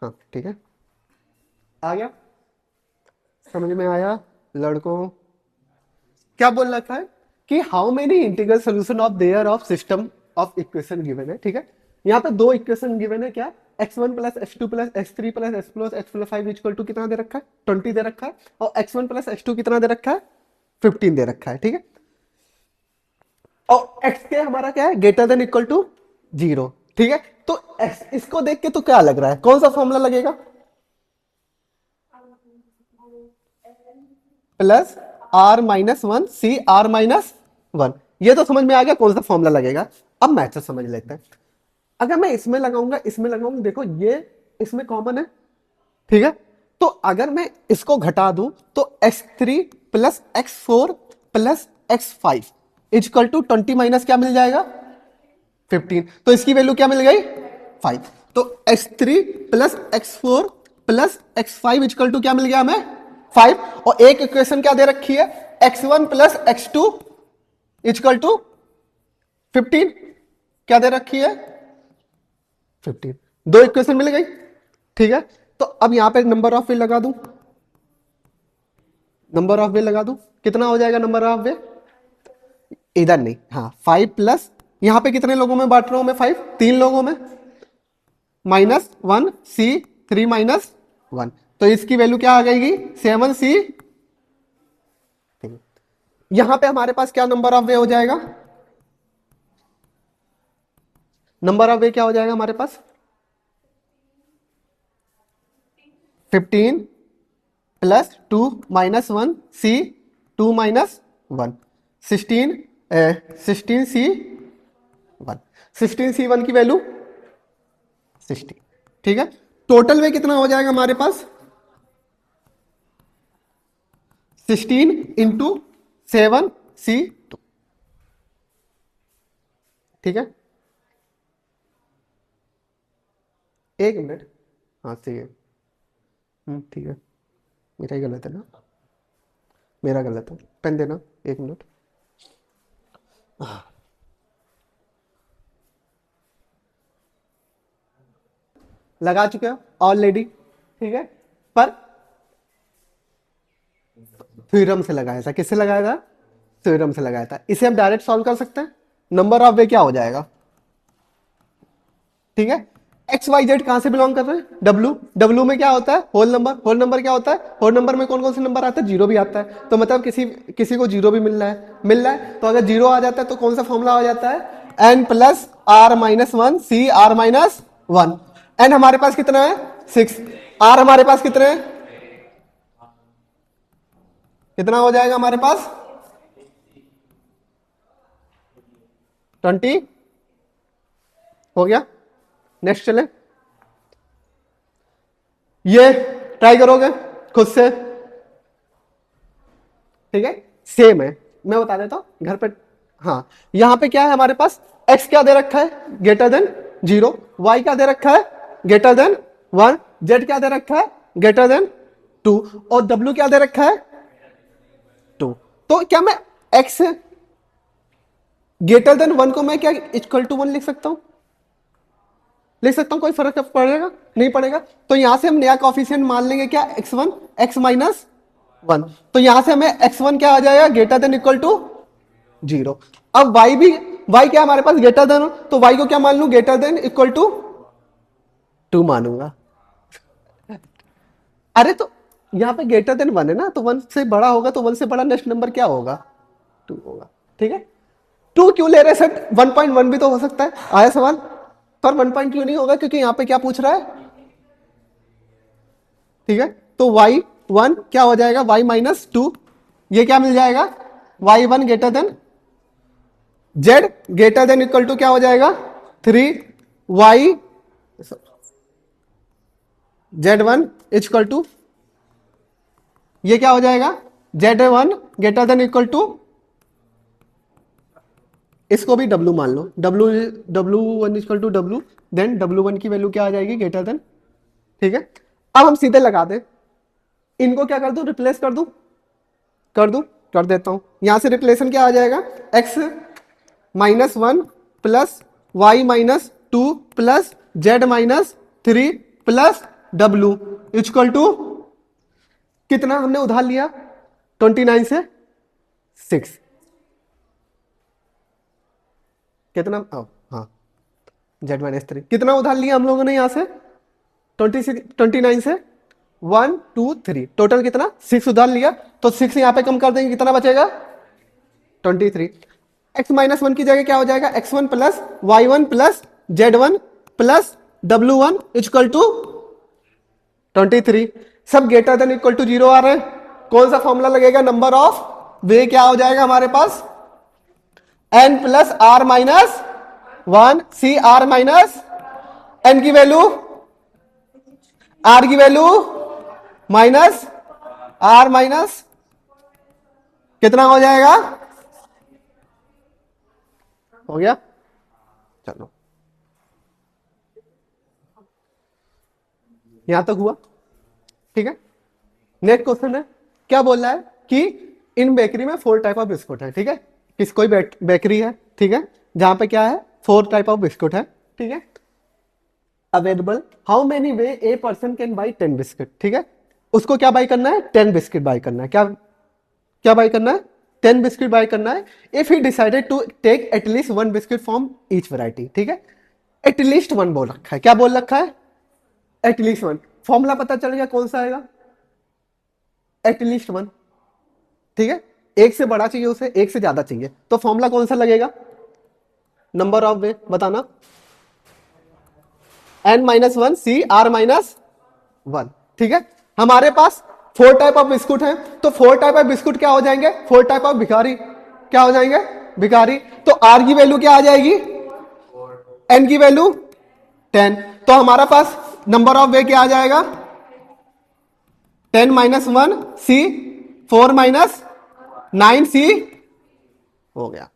[SPEAKER 1] हाँ ठीक है, आ गया, समझ में आया लड़कों। क्या बोल रखा है कि how many integral solution of their of system of equation given है, ठीक है। यहाँ पे दो इक्वेशन गिवन है, क्या, x1 plus x2 plus x3 plus x plus x plus 5 equal to कितना दे रखा है, 20 दे रखा है, और x1 प्लस x2 कितना दे रखा है, 15 दे रखा है, ठीक है। और x के हमारा क्या है, greater than equal to zero, ठीक है। तो इसको देख के तो क्या लग रहा है, कौन सा फॉर्मूला लगेगा, plus are minus one C are minus one, ये तो समझ में आ गया कौन सा फॉर्मूला लगेगा। अब मैथ्स समझ लेते हैं। अगर मैं इसमें लगाऊंगा, इसमें लगाऊंगा, देखो ये इसमें कॉमन है, ठीक है। तो अगर मैं इसको घटा दूं तो x3 plus x4 plus x5 equal to 20 minus क्या मिल जाएगा, 15। तो इसकी वैल्यू क्या मिल गई, 5। तो x3 plus x4 plus x5 equal to क्या मिल गया हमें, 5। और एक इक्वेशन क्या दे रखी है, x1 plus x2 equal to 15, क्या दे रखी है, 15। दो इक्वेशन मिल गई, ठीक है। तो अब यहां पे नंबर ऑफ वे लगा दूं, नंबर ऑफ वे लगा दूं, कितना हो जाएगा नंबर ऑफ वे, इधर नहीं, हाँ 5 प्लस, यहां पे कितने लोगों में बांट रहा हूं मैं, 5, 3 लोगों में, माइनस 1 सी 3 माइनस 1, तो इसकी वैल्यू क्या आ जाएगी, 7 सी। यहां पे हमारे पास क्या नंबर ऑफ वे हो जाएगा, नंबर ऑफ वे क्या हो जाएगा हमारे पास, 15 प्लस 2 माइनस 1 सी 2 माइनस 1, 16 16 सी 1, 16 सी 1 की वैल्यू 60, ठीक है। टोटल वे कितना हो जाएगा हमारे पास, 16 इंटू 7 सी 2, ठीक है। एक मिनट, हाँ सही है, ठीक है, मेरा ही गलत है ना, मेरा गलत है, पेन देना, एक मिनट। लगा चुके हो ऑलरेडी, ठीक है। पर थ्योरम से लगाया था, किससे लगाया था, थ्योरम से लगाया था। इसे हम डायरेक्ट सॉल्व कर सकते हैं, नंबर ऑफ वे क्या हो जाएगा, ठीक है। एक्स वाई जेड कहां से बिलोंग कर रहे हैं, डब्ल्यू, डब्ल्यू में क्या होता है, होल नंबर, होल नंबर क्या होता है, होल नंबर में कौन कौन से नंबर आता है, जीरो भी आता है, तो मतलब किसी किसी को जीरो भी मिल रहा है, तो अगर जीरो आ जाता है तो कौन सा फॉर्मूला आ जाता है, N plus are minus one C are minus one. N हमारे पास कितना है 6, आर हमारे पास कितने हैं, कितना हो जाएगा हमारे पास 20 हो गया। नेक्स्ट चले, ये ट्राई करोगे खुद से, ठीक है सेम है, मैं बता देता हूं घर पे। हाँ यहां पे क्या है हमारे पास, x क्या दे रखा है ग्रेटर देन 0, y क्या दे रखा है ग्रेटर देन 1, z क्या दे रखा है ग्रेटर देन 2 और w क्या दे रखा है 2। तो क्या मैं x ग्रेटर देन 1 को मैं क्या इक्वल टू 1 लिख सकता हूं, लिख सकता हूं, कोई फर्क पड़ेगा नहीं पड़ेगा। तो यहां से हम नया कॉफिशिएंट मान लेंगे क्या x1 x माइनस 1, तो यहां से हमें x1 क्या आ जाएगा ग्रेटर देन इक्वल टू 0। अब y भी, y क्या हमारे पास ग्रेटर देन, तो y को क्या मान लू ग्रेटर देन इक्वल टू 2 मानूंगा। अरे तो यहां पे ग्रेटर देन 1 है ना, तो 1 से बड़ा होगा, तो 1 से बड़ा नेक्स्ट नंबर क्या होगा 2 होगा, ठीक है। 2 क्यों ले रहे सर, 1.1 भी तो हो सकता है, आया सवाल, पर 1 क्यों नहीं होगा, क्योंकि यहां पे क्या पूछ रहा है, ठीक है। तो y1 क्या हो जाएगा y माइनस 2, ये क्या मिल जाएगा y1 greater than z greater than equal to क्या हो जाएगा 3y z1 इक्वल टू, ये क्या हो जाएगा z1 greater than equal to, इसको भी w मान लो, w1 equal to w, then w1 की वैल्यू क्या आ जाएगी ग्रेटर देन, ठीक है। अब हम सीधे लगा दे, इनको क्या कर दूं रिप्लेस कर दूं, कर देता हूं। यहां से रिप्लेसन क्या आ जाएगा x minus 1 plus Y minus 2 plus z minus 3 plus w equal to, कितना हमने उधार लिया 29 से 6, कितना हाँ z माइनस 3 कितना उधार लिया हम लोगों ने यहां से 29 से 1 2 3, टोटल कितना 6 उधार लिया, तो 6 यहां पे कम कर देंगे, कितना बचेगा 23। x माइनस 1 की जगह क्या हो जाएगा x1 plus y1 plus z1 plus w1 equal to 23। सब ग्रेटर देन इक्वल टू 0 आ रहे हैं, कौन सा फॉर्मूला लगेगा, नंबर ऑफ वे क्या हो जाएगा हमारे पास n plus are minus 1 C are minus n की वैल्यू, r की वैल्यू माइनस r माइनस कितना हो जाएगा, हो गया। चलो यहां तक हुआ, ठीक है। नेक्स्ट क्वेश्चन है, क्या बोल रहा है कि इन बेकरी में 4 टाइप ऑफ बिस्कुट है, ठीक है। किस कोई बेकरी है, ठीक है, जहां पे क्या है 4 टाइप ऑफ बिस्कुट है, ठीक है। Available, how many way a person can buy 10 biscuit, ठीक है। उसको क्या बाई करना है 10 बिस्किट बाई करना है, क्या बाई करना है 10 बिस्किट बाई करना है। If he decided to take at least 1 biscuit from each variety, ठीक है। एटलीस्ट 1 बोल रखा है, क्या बोल रखा है एटलीस्ट 1, फॉर्मूला पता चल गया कौन सा आएगा एटलीस्ट 1, ठीक है। एक से बड़ा चाहिए उसे, एक से ज्यादा चाहिए, तो फॉर्मूला कौन सा लगेगा, नंबर ऑफ वे बताना, n minus 1 C are minus 1, ठीक है। हमारे पास 4 टाइप ऑफ बिस्कुट है, तो 4 टाइप ऑफ बिस्कुट क्या हो जाएंगे 4 टाइप ऑफ भिखारी, क्या हो जाएंगे भिखारी। तो r की वैल्यू क्या आ जाएगी, n की वैल्यू 10, तो हमारा पास नंबर ऑफ वे क्या आ जाएगा 10 माइनस 1 सी 4 माइनस 9 सी, हो गया,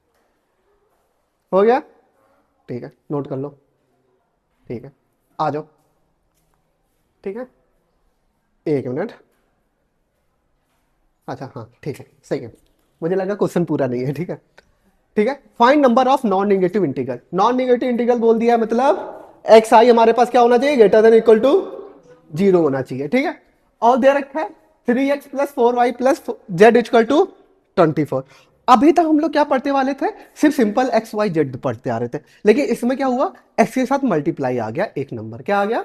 [SPEAKER 1] हो गया, ठीक है, नोट कर लो, ठीक है, आ जाओ, ठीक है, एक मिनट, अच्छा हाँ ठीक है सही है, मुझे लगा क्वेश्चन पूरा नहीं है, ठीक है, ठीक है। Find number of non negative integral, non negative integral बोल दिया मतलब एक्स आई हमारे पास क्या होना चाहिए ग्रेटर देन इक्वल टू 0 होना चाहिए, ठीक है। और दे रखा है 3x प्लस 4y प्लस जेड इक्वल टू 24। अभी तक हम लोग क्या पढ़ते वाले थे, सिर्फ सिंपल एक्स वाई जेड पढ़ते आ रहे थे, लेकिन इसमें क्या हुआ एक्स के साथ मल्टीप्लाई आ गया एक नंबर, क्या आ गया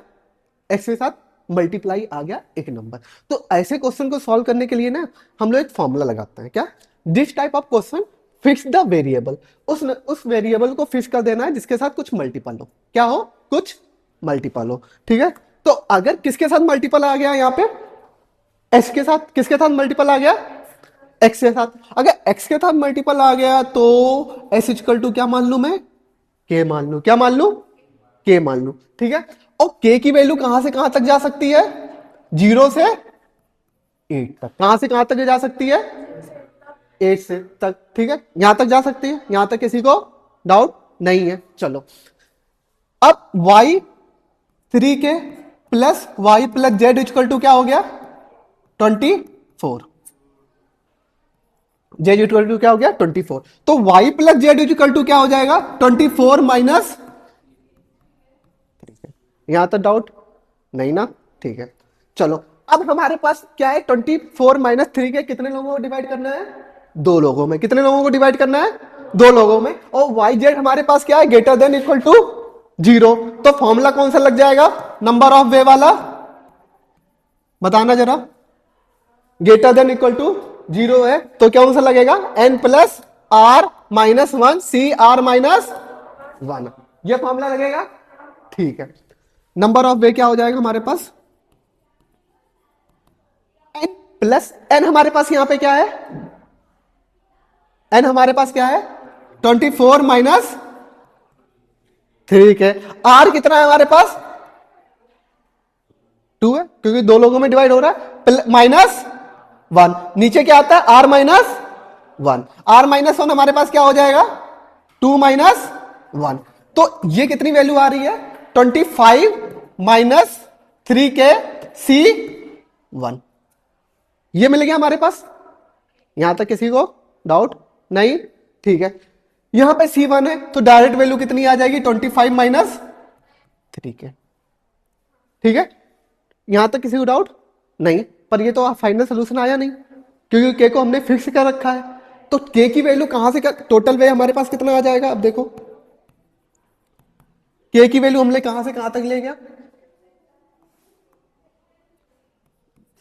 [SPEAKER 1] एक्स के साथ मल्टीप्लाई आ गया एक नंबर। तो ऐसे क्वेश्चन को सॉल्व करने के लिए ना हम लोग एक फॉर्मूला लगाते हैं, क्या, this type of question fix the variable, उस वेरिएबल को फिक्स कर देना है जिसके साथ कुछ मल्टीपल हो, क्या हो, कुछ मल्टीपल हो, ठीक है। तो अगर किसके साथ मल्टीपल आ गया यहाँ पे, एक्स के साथ, किसके साथ मल्टीपल आ गया, एक्स के साथ। अगर एक्स के साथ मल्टीपल आ गया तो एस इक्वल टू क्या मान लू मैं, के मान लू, क्या मान लू, के मान लू, ठीक है। और के की वैल्यू कहां से कहां तक जा सकती है, 0 से 8 तक, कहां से कहां तक जा सकती है, 8 से तक, ठीक है, यहां तक जा सकती है, यहां तक किसी को डाउट नहीं है। चलो अब y3 के plus y plus Z equal to क्या हो गया, 24, जेड इक्वल टू क्या हो गया, 24। तो y plus Z equal to क्या हो जाएगा, 24 माइनस, यहां तक डाउट नहीं ना, ठीक है। चलो अब हमारे पास क्या है, 24 माइनस 3 के कितने लोगों को डिवाइड करना है, 2 लोगों में, कितने लोगों को डिवाइड करना है, 2 लोगों में। और वाई जेड हमारे पास क्या है, ग्रेटर देन इक्वल टू 0। तो फॉर्मूला कौन सा लग जाएगा, नंबर ऑफ वे वाला, बताना जरा, ग्रेटर देन इक्वल टू 0 है तो कौन सा लगेगा, n plus are minus 1 C are minus 1, यह फॉर्मूला लगेगा, ठीक है। नंबर ऑफ वे क्या हो जाएगा हमारे पास, n प्लस n, हमारे पास यहां पे क्या है, n हमारे पास क्या है, 24 माइनस, ठीक है। r कितना है हमारे पास, 2 है क्योंकि 2 लोगों में डिवाइड हो रहा है, माइनस 1, नीचे क्या आता है, r माइनस 1, r माइनस 1 हमारे पास क्या हो जाएगा, 2 माइनस 1। तो ये कितनी वैल्यू आ रही है, 25 माइनस 3 के सी 1, ये मिल गया हमारे पास, यहां तक किसी को डाउट नहीं, ठीक है। यहां पे C1 है तो डायरेक्ट वैल्यू कितनी आ जाएगी, 25 माइनस 3 के, ठीक है। यहां तक किसी को डाउट नहीं, पर ये तो फाइनल सोल्यूशन आया नहीं क्योंकि के को हमने फिक्स कर रखा है। तो के की वैल्यू कहां से, टोटल वे हमारे पास कितना आ जाएगा, अब देखो के की वैल्यू हमने कहां से कहां तक ले गया,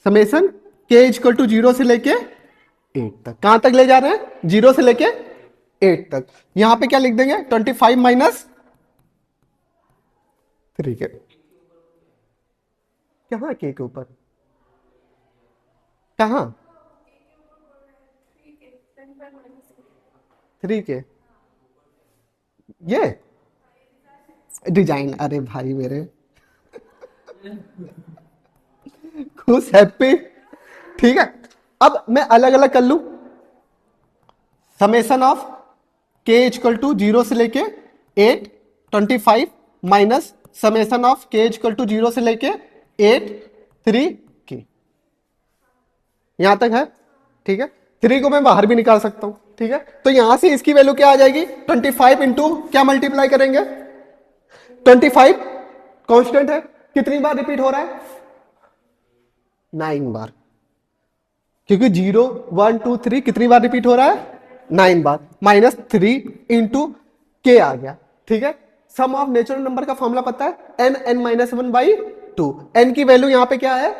[SPEAKER 1] समेशन के इक्वल टू 0 से लेके 8 तक, कहां तक ले जा रहे हैं, 0 से लेके 8 तक। यहां पे क्या लिख देंगे, 25 माइनस 3 के, कहां के ऊपर, कहां 3 के, ये डिजाइन, अरे भाई मेरे खुश हैप्पी, ठीक है। अब मैं अलग अलग कर लू, समेशन ऑफ के इक्वल टू 0 से लेके 8 25 माइनस समेशन ऑफ के इक्वल टू 0 से लेके 8 3 की, यहां तक है, ठीक है। 3 को मैं बाहर भी निकाल सकता हूं, ठीक है। तो यहां से इसकी वैल्यू क्या आ जाएगी, 25 इंटू क्या मल्टीप्लाई करेंगे, 25 कांस्टेंट है, कितनी बार रिपीट हो रहा है, 9 बार, क्योंकि 0 1 2 3 कितनी बार रिपीट हो रहा है, 9 बार, माइनस 3 इंटू के आ गया, ठीक है। सम ऑफ नेचुरल नंबर का फॉर्मूला पता है, n माइनस 1 बाई 2, n की वैल्यू यहां पे क्या है,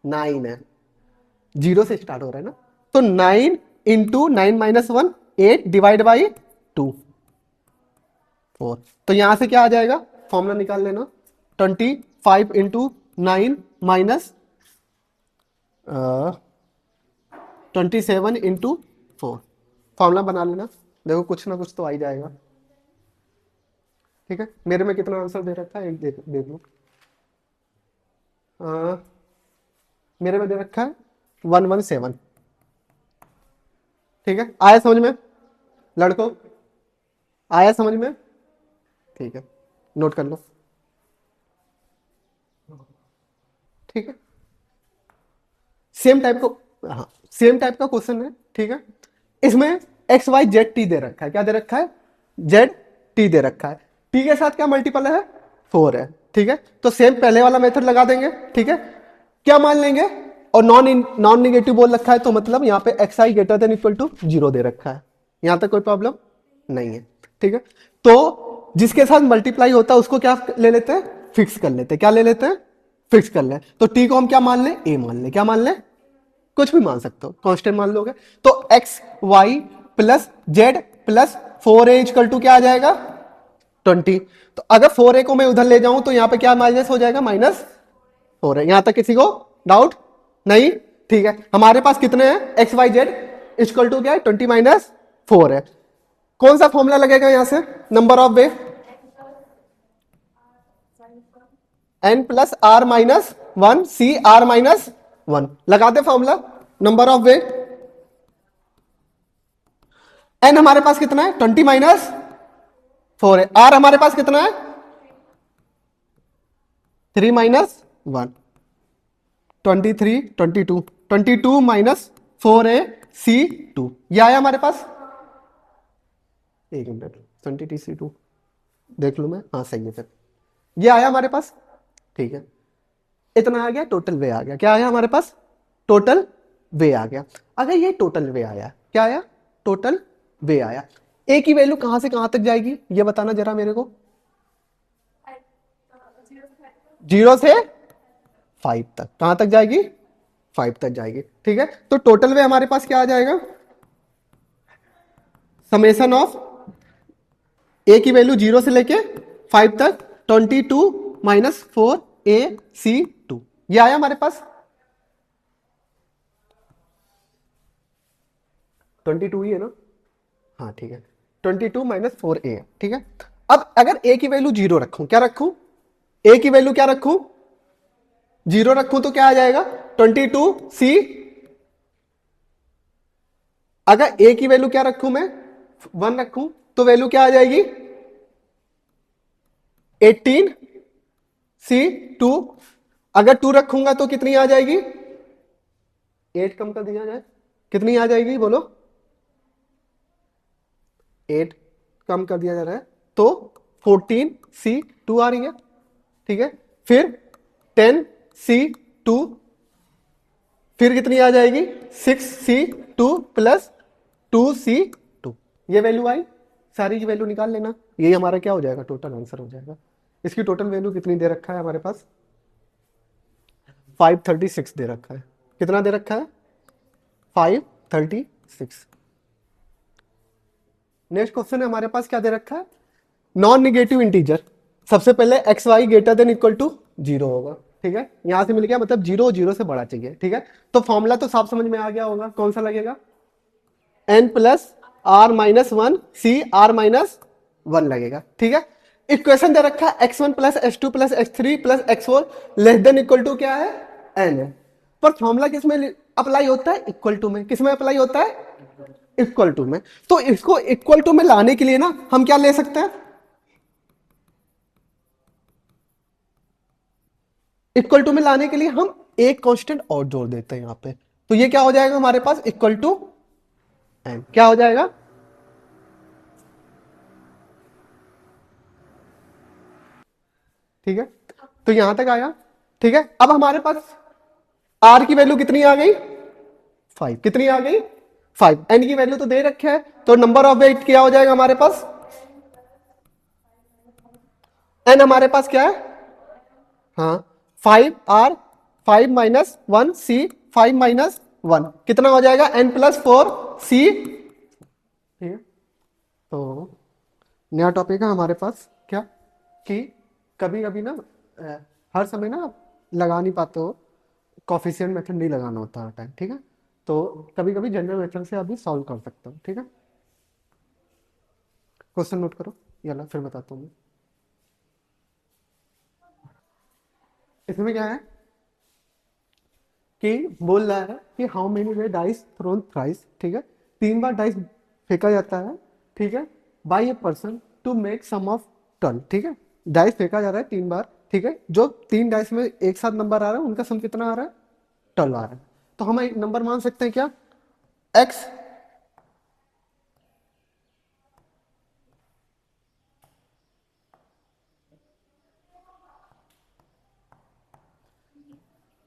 [SPEAKER 1] 9 है, 0 से स्टार्ट हो रहा है ना, तो 9 इंटू 9 माइनस 1 8 डिवाइड बाई 2 4, तो यहां से क्या आ जाएगा, फॉर्मूला निकाल लेना, 25 इंटू 9 माइनस 27 इंटू 4, फॉर्मूला बना लेना, देखो कुछ ना कुछ तो आ ही जाएगा, ठीक है। मेरे में कितना आंसर दे रखा है, एक देख लो, मेरे में दे रखा है 117, ठीक है। आया समझ में लड़कों, आया समझ में, ठीक है, नोट कर लो, ठीक है। सेम टाइप का, हाँ सेम टाइप का क्वेश्चन है, ठीक है। इसमें एक्स वाई जेड टी दे रखा है, क्या दे रखा है, जेड टी दे रखा है, टी के साथ क्या मल्टीपल है, 4 है, ठीक है। तो सेम पहले वाला मेथड लगा देंगे, ठीक है। क्या मान लेंगे, और नॉन निगेटिव बोल रखा है तो मतलब यहाँ पे X I greater than equal to 0 दे रखा है, यहां तक कोई प्रॉब्लम नहीं है, ठीक है। तो जिसके साथ मल्टीप्लाई होता है उसको क्या ले लेते हैं, फिक्स कर लेते हैं, क्या ले लेते हैं, फिक्स कर ले। तो टी को हम क्या मान ले, ए मान ले, क्या मान ले, कुछ भी मान सकते हो, कांस्टेंट मान लोगे। तो X Y plus Z plus 4a equal to क्या आ जाएगा 20। तो अगर 4a को मैं उधर ले जाऊं तो यहां पे क्या माइनस हो जाएगा -4 है। यहां तक किसी को डाउट नहीं? ठीक है, हमारे पास कितने हैं X Y Z equal to क्या है 20 - 4 है। कौन सा फॉर्मूला लगेगा यहां से number of way n plus are minus 1 C are minus 1 लगा दे formula number of way. n हमारे पास कितना है 20 - 4 है। r हमारे पास कितना है 3 - 1 23 22 22 - 4a c2 ये आया हमारे पास। एक मिनट 20 c2 देख लू मैं, हाँ सही है। फिर ये आया हमारे पास, ठीक है, इतना आ गया टोटल वे आ गया। क्या आया हमारे पास टोटल वे आ गया। अगर ये टोटल वे आया, क्या आया टोटल वे आया, ए की वैल्यू कहां से कहां तक जाएगी ये बताना जरा मेरे को। 0 से 5 तक, कहां तक जाएगी 5 तक जाएगी। ठीक है, तो टोटल वे हमारे पास क्या आ जाएगा समेशन ऑफ ए की वैल्यू 0 से लेके 5 तक 22 - 4ac2 ये आया हमारे पास 22 ही है ना, हाँ ठीक है 22 - 4a है। ठीक है, अब अगर a की वैल्यू 0 रखूं, क्या रखूं a की वैल्यू क्या रखूं 0 रखूं तो क्या आ जाएगा 22c। अगर a की वैल्यू क्या रखूं मैं 1 रखूं तो वैल्यू क्या आ जाएगी 18c2। अगर 2 रखूंगा तो कितनी आ जाएगी 8 कम कर दिया जाए कितनी आ जाएगी बोलो 8 कम कर दिया जा रहा है तो 14c2 आ रही है। ठीक है, फिर 10c2 फिर कितनी आ जाएगी 6c2 प्लस 2c2 ये वैल्यू आई। सारी की वैल्यू निकाल लेना, यही हमारा क्या हो जाएगा टोटल आंसर हो जाएगा। इसकी टोटल वैल्यू कितनी दे रखा है हमारे पास 536 दे रखा है। कितना दे रखा है 536। नेक्स्ट क्वेश्चन है हमारे पास क्या दे रखा है नॉन निगेटिव इंटीजर। सबसे पहले X Y greater than equal to 0 होगा। ठीक है, यहां से मिल गया मतलब 0 0 से बड़ा चाहिए। ठीक है, तो फॉर्मूला तो साफ समझ में आ गया होगा, कौन सा लगेगा n plus are minus 1 C are minus 1 लगेगा। ठीक है, इक्वेशन दे रखा है x1 plus x2 plus x3 plus x4 less than equal to क्या है n है। पर फॉर्मूला किस में अप्लाई होता है इक्वल टू में। किस में अप्लाई होता है इक्वल टू में। तो इसको इक्वल टू में लाने के लिए ना हम क्या ले सकते हैं इक्वल टू में लाने के लिए हम एक कांस्टेंट और जोड़ देते हैं यहां पे। तो ये क्या हो जाएगा हमारे पास इक्वल टू एन क्या हो जाएगा ठीक है, तो यहां तक आया। ठीक है, अब हमारे पास आर की वैल्यू कितनी आ गई 5। कितनी आ गई 5। एन की वैल्यू तो दे रखे है तो नंबर ऑफ वेट क्या हो जाएगा हमारे पास एन हमारे पास क्या है हाँ 5 आर 5 माइनस 1 सी 5 माइनस 1 कितना हो जाएगा n प्लस 4 सी। ठीक है, तो नया टॉपिक है हमारे पास क्या कि कभी कभी ना हर समय ना लगा नहीं पाते हो कॉफिशिएंट मेथड नहीं लगाना होता हर टाइम। ठीक है, तो कभी कभी जनरल मेथड से अभी सॉल्व कर सकते हो। ठीक है, क्वेश्चन नोट करो यला फिर बताता हूँ मैं। इसमें क्या है कि बोल रहा है कि how many way dice thrown thrice. ठीक है, 3 बार डाइस फेंका जाता है। ठीक है, by a person to make sum of 12। ठीक है, डाइस फेंका जा रहा है 3 बार। ठीक है, जो 3 डाइस में एक साथ नंबर आ रहा है उनका सम कितना आ रहा है 12 आ रहा है। तो हम एक नंबर मान सकते हैं क्या x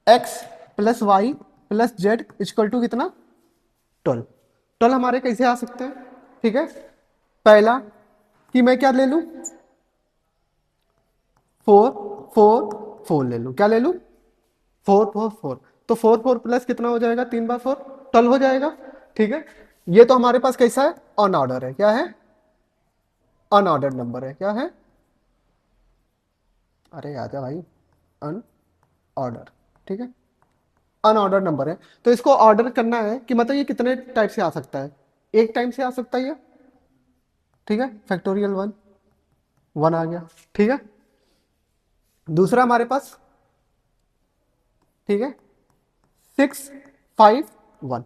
[SPEAKER 1] x plus Y plus Z equal to कितना 12। 12 हमारे कैसे आ सकते हैं। ठीक है, पहला कि मैं क्या ले लूं 4 4 4 ले लूं। क्या ले लूं 4 4 4 तो 4 4 प्लस कितना हो जाएगा 3 बार 4 12 हो जाएगा। ठीक है, ये तो हमारे पास कैसा है, अनऑर्डर है, क्या है, अनऑर्डर्ड नंबर है, क्या है, अरे आजा भाई, अनऑर्डर, ठीक है, अनऑर्डर नंबर है। तो इसको ऑर्डर करना है कि मतलब ये कितने टाइप से आ सकता है, एक टाइम से आ सकता है ये, ठीक है, फैक्टोरियल वन, वन आ गया, ठीक है। दूसरा हमारे पास, ठीक है, 651,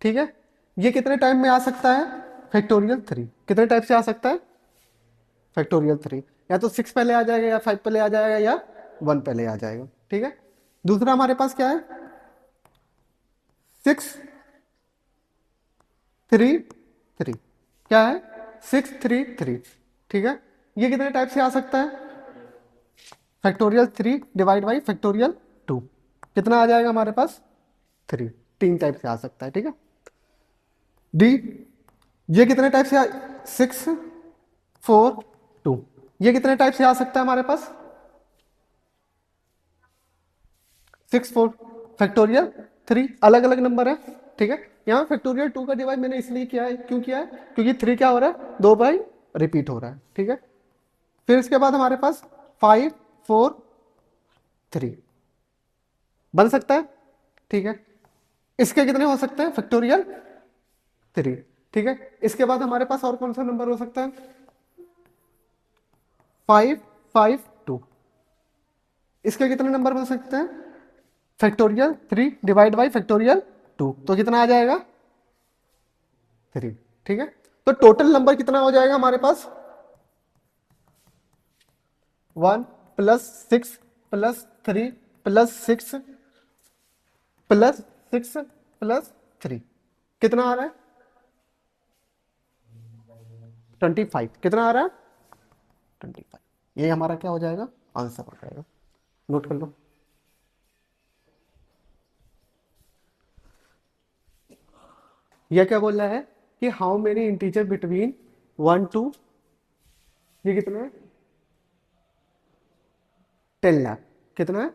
[SPEAKER 1] ठीक है, ये कितने टाइम में आ सकता है, फैक्टोरियल थ्री, कितने टाइप से आ सकता है, फैक्टोरियल थ्री, या तो 6 पहले आ जाएगा, या 5 पहले आ जाएगा, या 1 पहले आ जाएगा, ठीक है। दूसरा हमारे पास क्या है, 633, क्या है, 633, ठीक है, ये कितने टाइप से आ सकता है, factorial three divide by factorial two, कितना आ जाएगा हमारे पास, थ्री, तीन टाइप से आ सकता है, ठीक है। डी, ये कितने टाइप से 642, ये कितने टाइप से आ सकता है हमारे पास, 64 फैक्टोरियल थ्री, अलग अलग नंबर है, ठीक है। यहाँ फैक्टोरियल टू का डिवाइड मैंने इसलिए किया है, क्यों किया है, क्योंकि थ्री क्या हो रहा है, दो बाई रिपीट हो रहा है, ठीक है। फिर इसके बाद हमारे पास 543 बन सकता है, ठीक है। इसके कितने हो सकते हैं, फैक्टोरियल थ्री, ठीक है। इसके बाद हमारे पास और कौन सा नंबर हो सकता है, 552, इसके कितने नंबर बन सकते हैं, factorial three divide by factorial two, तो कितना आ जाएगा, थ्री, ठीक है। तो टोटल नंबर कितना हो जाएगा हमारे पास, 1 + 6 + 3 + 6 + 3, कितना आ रहा है, 25, कितना आ रहा है, 25, ये हमारा क्या हो जाएगा, आंसर हो जाएगा, नोट कर लो। यह क्या बोल रहा है कि how many integer between 1 to, ये कितना है, 10 लाख, कितना है,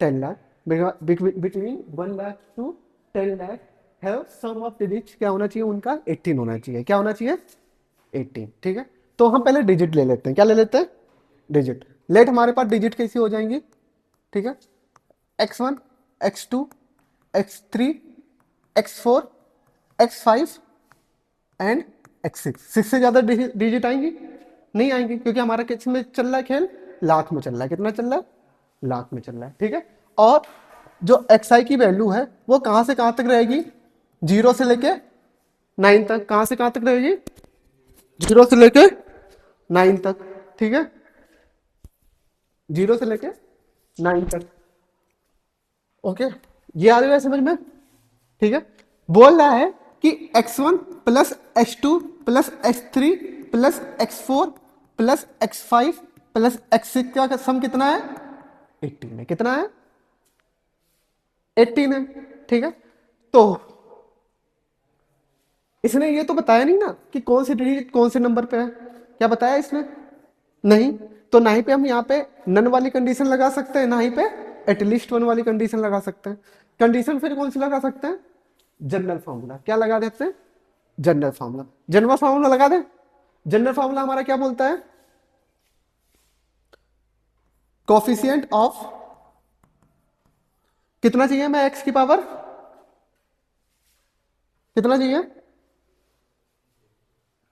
[SPEAKER 1] 10 lakh, between 1 lakh to 10 lakh have sum of digit, क्या होना चाहिए उनका, 18 होना चाहिए, क्या होना चाहिए, 18, ठीक है। तो हम पहले डिजिट ले लेते हैं, क्या ले लेते हैं, डिजिट। लेट हमारे पास डिजिट कैसी हो जाएंगी, ठीक है, x1, x2, x3, x4, x5 and x6, 6 से ज्यादा डिजिट आएंगी, नहीं आएंगी, क्योंकि हमारा किस में चल रहा है खेल, लाख में चल रहा है, कितना चल रहा है, लाख में चल रहा है, ठीक है। और जो xi की वैल्यू है वो कहां से कहां तक रहेगी, 0 से लेके 9 तक, कहां से कहां तक रहेगी, 0 से लेके 9 तक, ठीक है, 0 से लेके 9 तक, ओके, ये आ रहा है समझ में, ठीक है। बोल रहा है कि x1 + x2 + x3 + x4 + x5 + x6 का सम कितना है, 18 है, कितना है, 18 है, ठीक है। तो इसने ये तो बताया नहीं ना कि कौन सी डिजिट कौन से नंबर पे है, क्या बताया इसने, नहीं। तो ना ही पे हम यहाँ पे नन वाली कंडीशन लगा सकते हैं, ना ही पे एटलीस्ट वन वाली कंडीशन लगा सकते हैं। कंडीशन फिर कौन सी लगा सकते हैं, जनरल फॉर्मूला, क्या लगा देते हैं, जनरल फॉर्मूला, जनरल फॉर्मूला लगा दे। जनरल फॉर्मूला हमारा क्या बोलता है, कोफिशिएंट ऑफ, कितना चाहिए मैं एक्स की पावर, कितना चाहिए,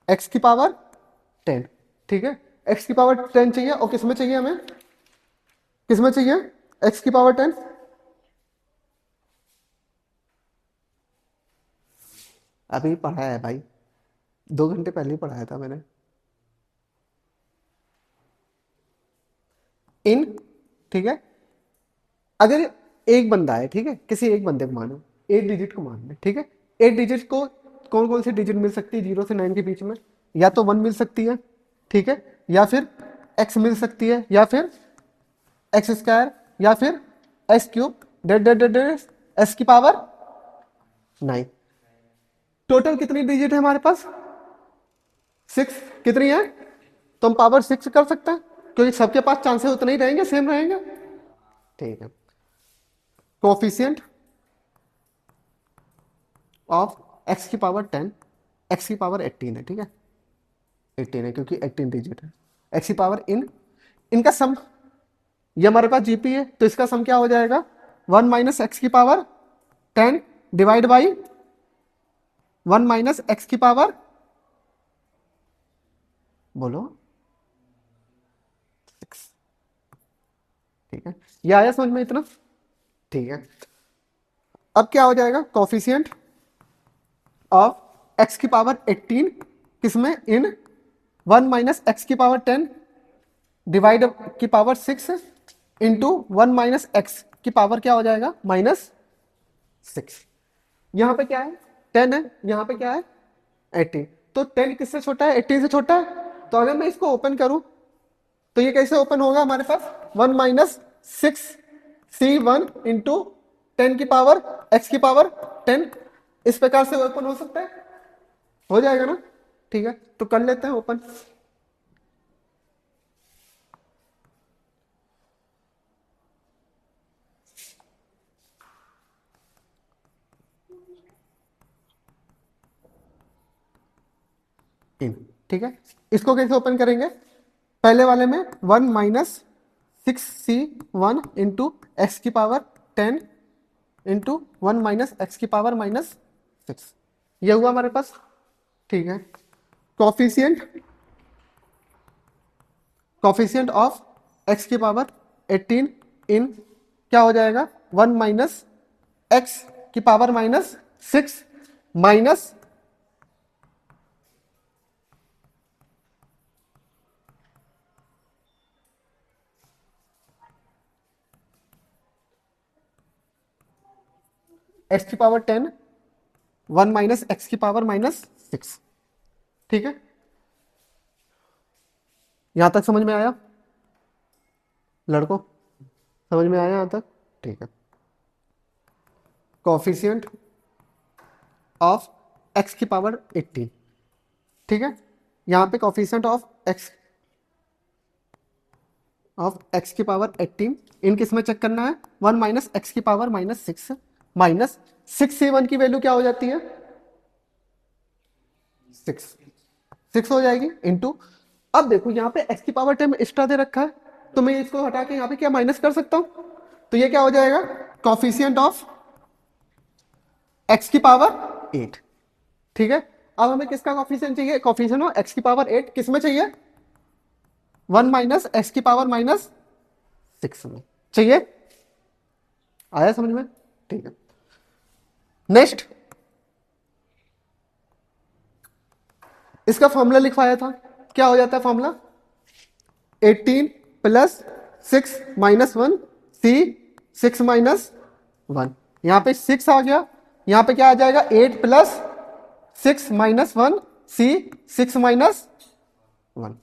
[SPEAKER 1] एक्स की पावर 10, ठीक है, एक्स की पावर 10 चाहिए, और किसमें चाहिए हमें, किसमें चाहिए, एक्स की पावर 10, अभी पढ़ा है भाई, 2 घंटे पहले ही पढ़ाया था मैंने, इन, ठीक है। अगर एक बंदा है, ठीक है, किसी एक बंदे को मानो, 8 डिजिट को मान ले, ठीक है, 8 डिजिट को कौन कौन सी डिजिट मिल सकती है 0 से 9 के बीच में, या तो 1 मिल सकती है, ठीक है, या फिर x मिल सकती है, या फिर x², या फिर s³ dead dead dead s की पावर 9, टोटल कितनी डिजिट है हमारे पास, 6, कितनी है, तो हम पावर 6 कर सकते हैं, क्योंकि सबके पास चांसेस उतने ही रहेंगे, सेम रहेंगे, ठीक है। कोफिशिएंट ऑफ एक्स की पावर 10, एक्स की पावर 18 है, ठीक है, 18 है क्योंकि 18 डिजिट है, एक्स की पावर इनका सम, ये हमारे पास जीपी है तो इसका सम क्या हो जाएगा, 1 माइनस एक्स की power 10 divide by 1 minus x की पावर, बोलो 6, ठीक है, ये आया समझ में इतना, ठीक है। अब क्या हो जाएगा, कॉफिशिएंट ऑफ एक्स की पावर 18 किसमें, इन 1 माइनस एक्स की पावर 10 डिवाइड की पावर 6 इंटू 1 माइनस एक्स की पावर क्या हो जाएगा, -6। यहां पे क्या है, 10 है, यहां पे क्या है 18, तो 10 किससे छोटा है, 18 से छोटा है, तो अगर मैं इसको ओपन करूं तो ये कैसे ओपन होगा हमारे पास, 1 माइनस 6c1 इंटू 10 की पावर x की पावर 10, इस प्रकार से ओपन हो सकता है, हो जाएगा ना, ठीक है, तो कर लेते हैं ओपन। इन, ठीक है, इसको कैसे ओपन करेंगे, पहले वाले में 1 माइनस 6c1 इंटू एक्स की पावर 10 इंटू 1 माइनस एक्स की पावर -6, ये हुआ हमारे पास, ठीक है। कॉफिशिएंट कॉफिशिएंट ऑफ एक्स की पावर 18 इन क्या हो जाएगा, 1 माइनस एक्स की पावर -6 माइनस एक्स की पावर 10, 1 माइनस एक्स की पावर -6, ठीक है, यहां तक समझ में आया लड़कों, समझ में आया यहां तक, ठीक है। कॉफिशिएंट ऑफ एक्स की पावर 18, ठीक है, यहां पे कॉफिशिएंट ऑफ एक्स की पावर 18 इन किस में चेक करना है, 1 माइनस एक्स की पावर -6 माइनस 6c1 की वैल्यू क्या हो जाती है, 6 हो जाएगी इंटू, अब देखो यहाँ पे x की पावर 10 एक्स्ट्रा दे रखा है, तो मैं इसको हटा के यहाँ पे क्या माइनस कर सकता हूँ, तो ये क्या हो जाएगा, कॉफिशिएंट ऑफ x की पावर 8, ठीक है। अब हमें किसका कॉफिशिएंट चाहिए, कॉफिशिएंट ऑफ x की पावर 8 किस में चाहिए, 1 माइनस एक्स की पावर -6 में चाहिए, आया समझ में, ठीक है। नेक्स्ट इसका फॉर्मूला लिखवाया था, क्या हो जाता है फॉर्मूला, 18 प्लस 6 माइनस 1 सी 6 माइनस 1, यहां पे 6 आ गया, यहां पे क्या आ जाएगा, 8 प्लस 6 माइनस 1 सी 6 माइनस 1,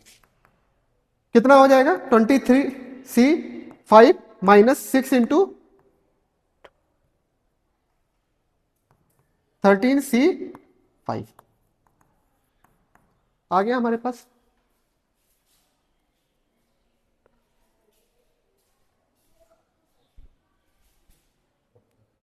[SPEAKER 1] कितना हो जाएगा, 23c5 -6 इंटू 13c5 आ गया हमारे पास,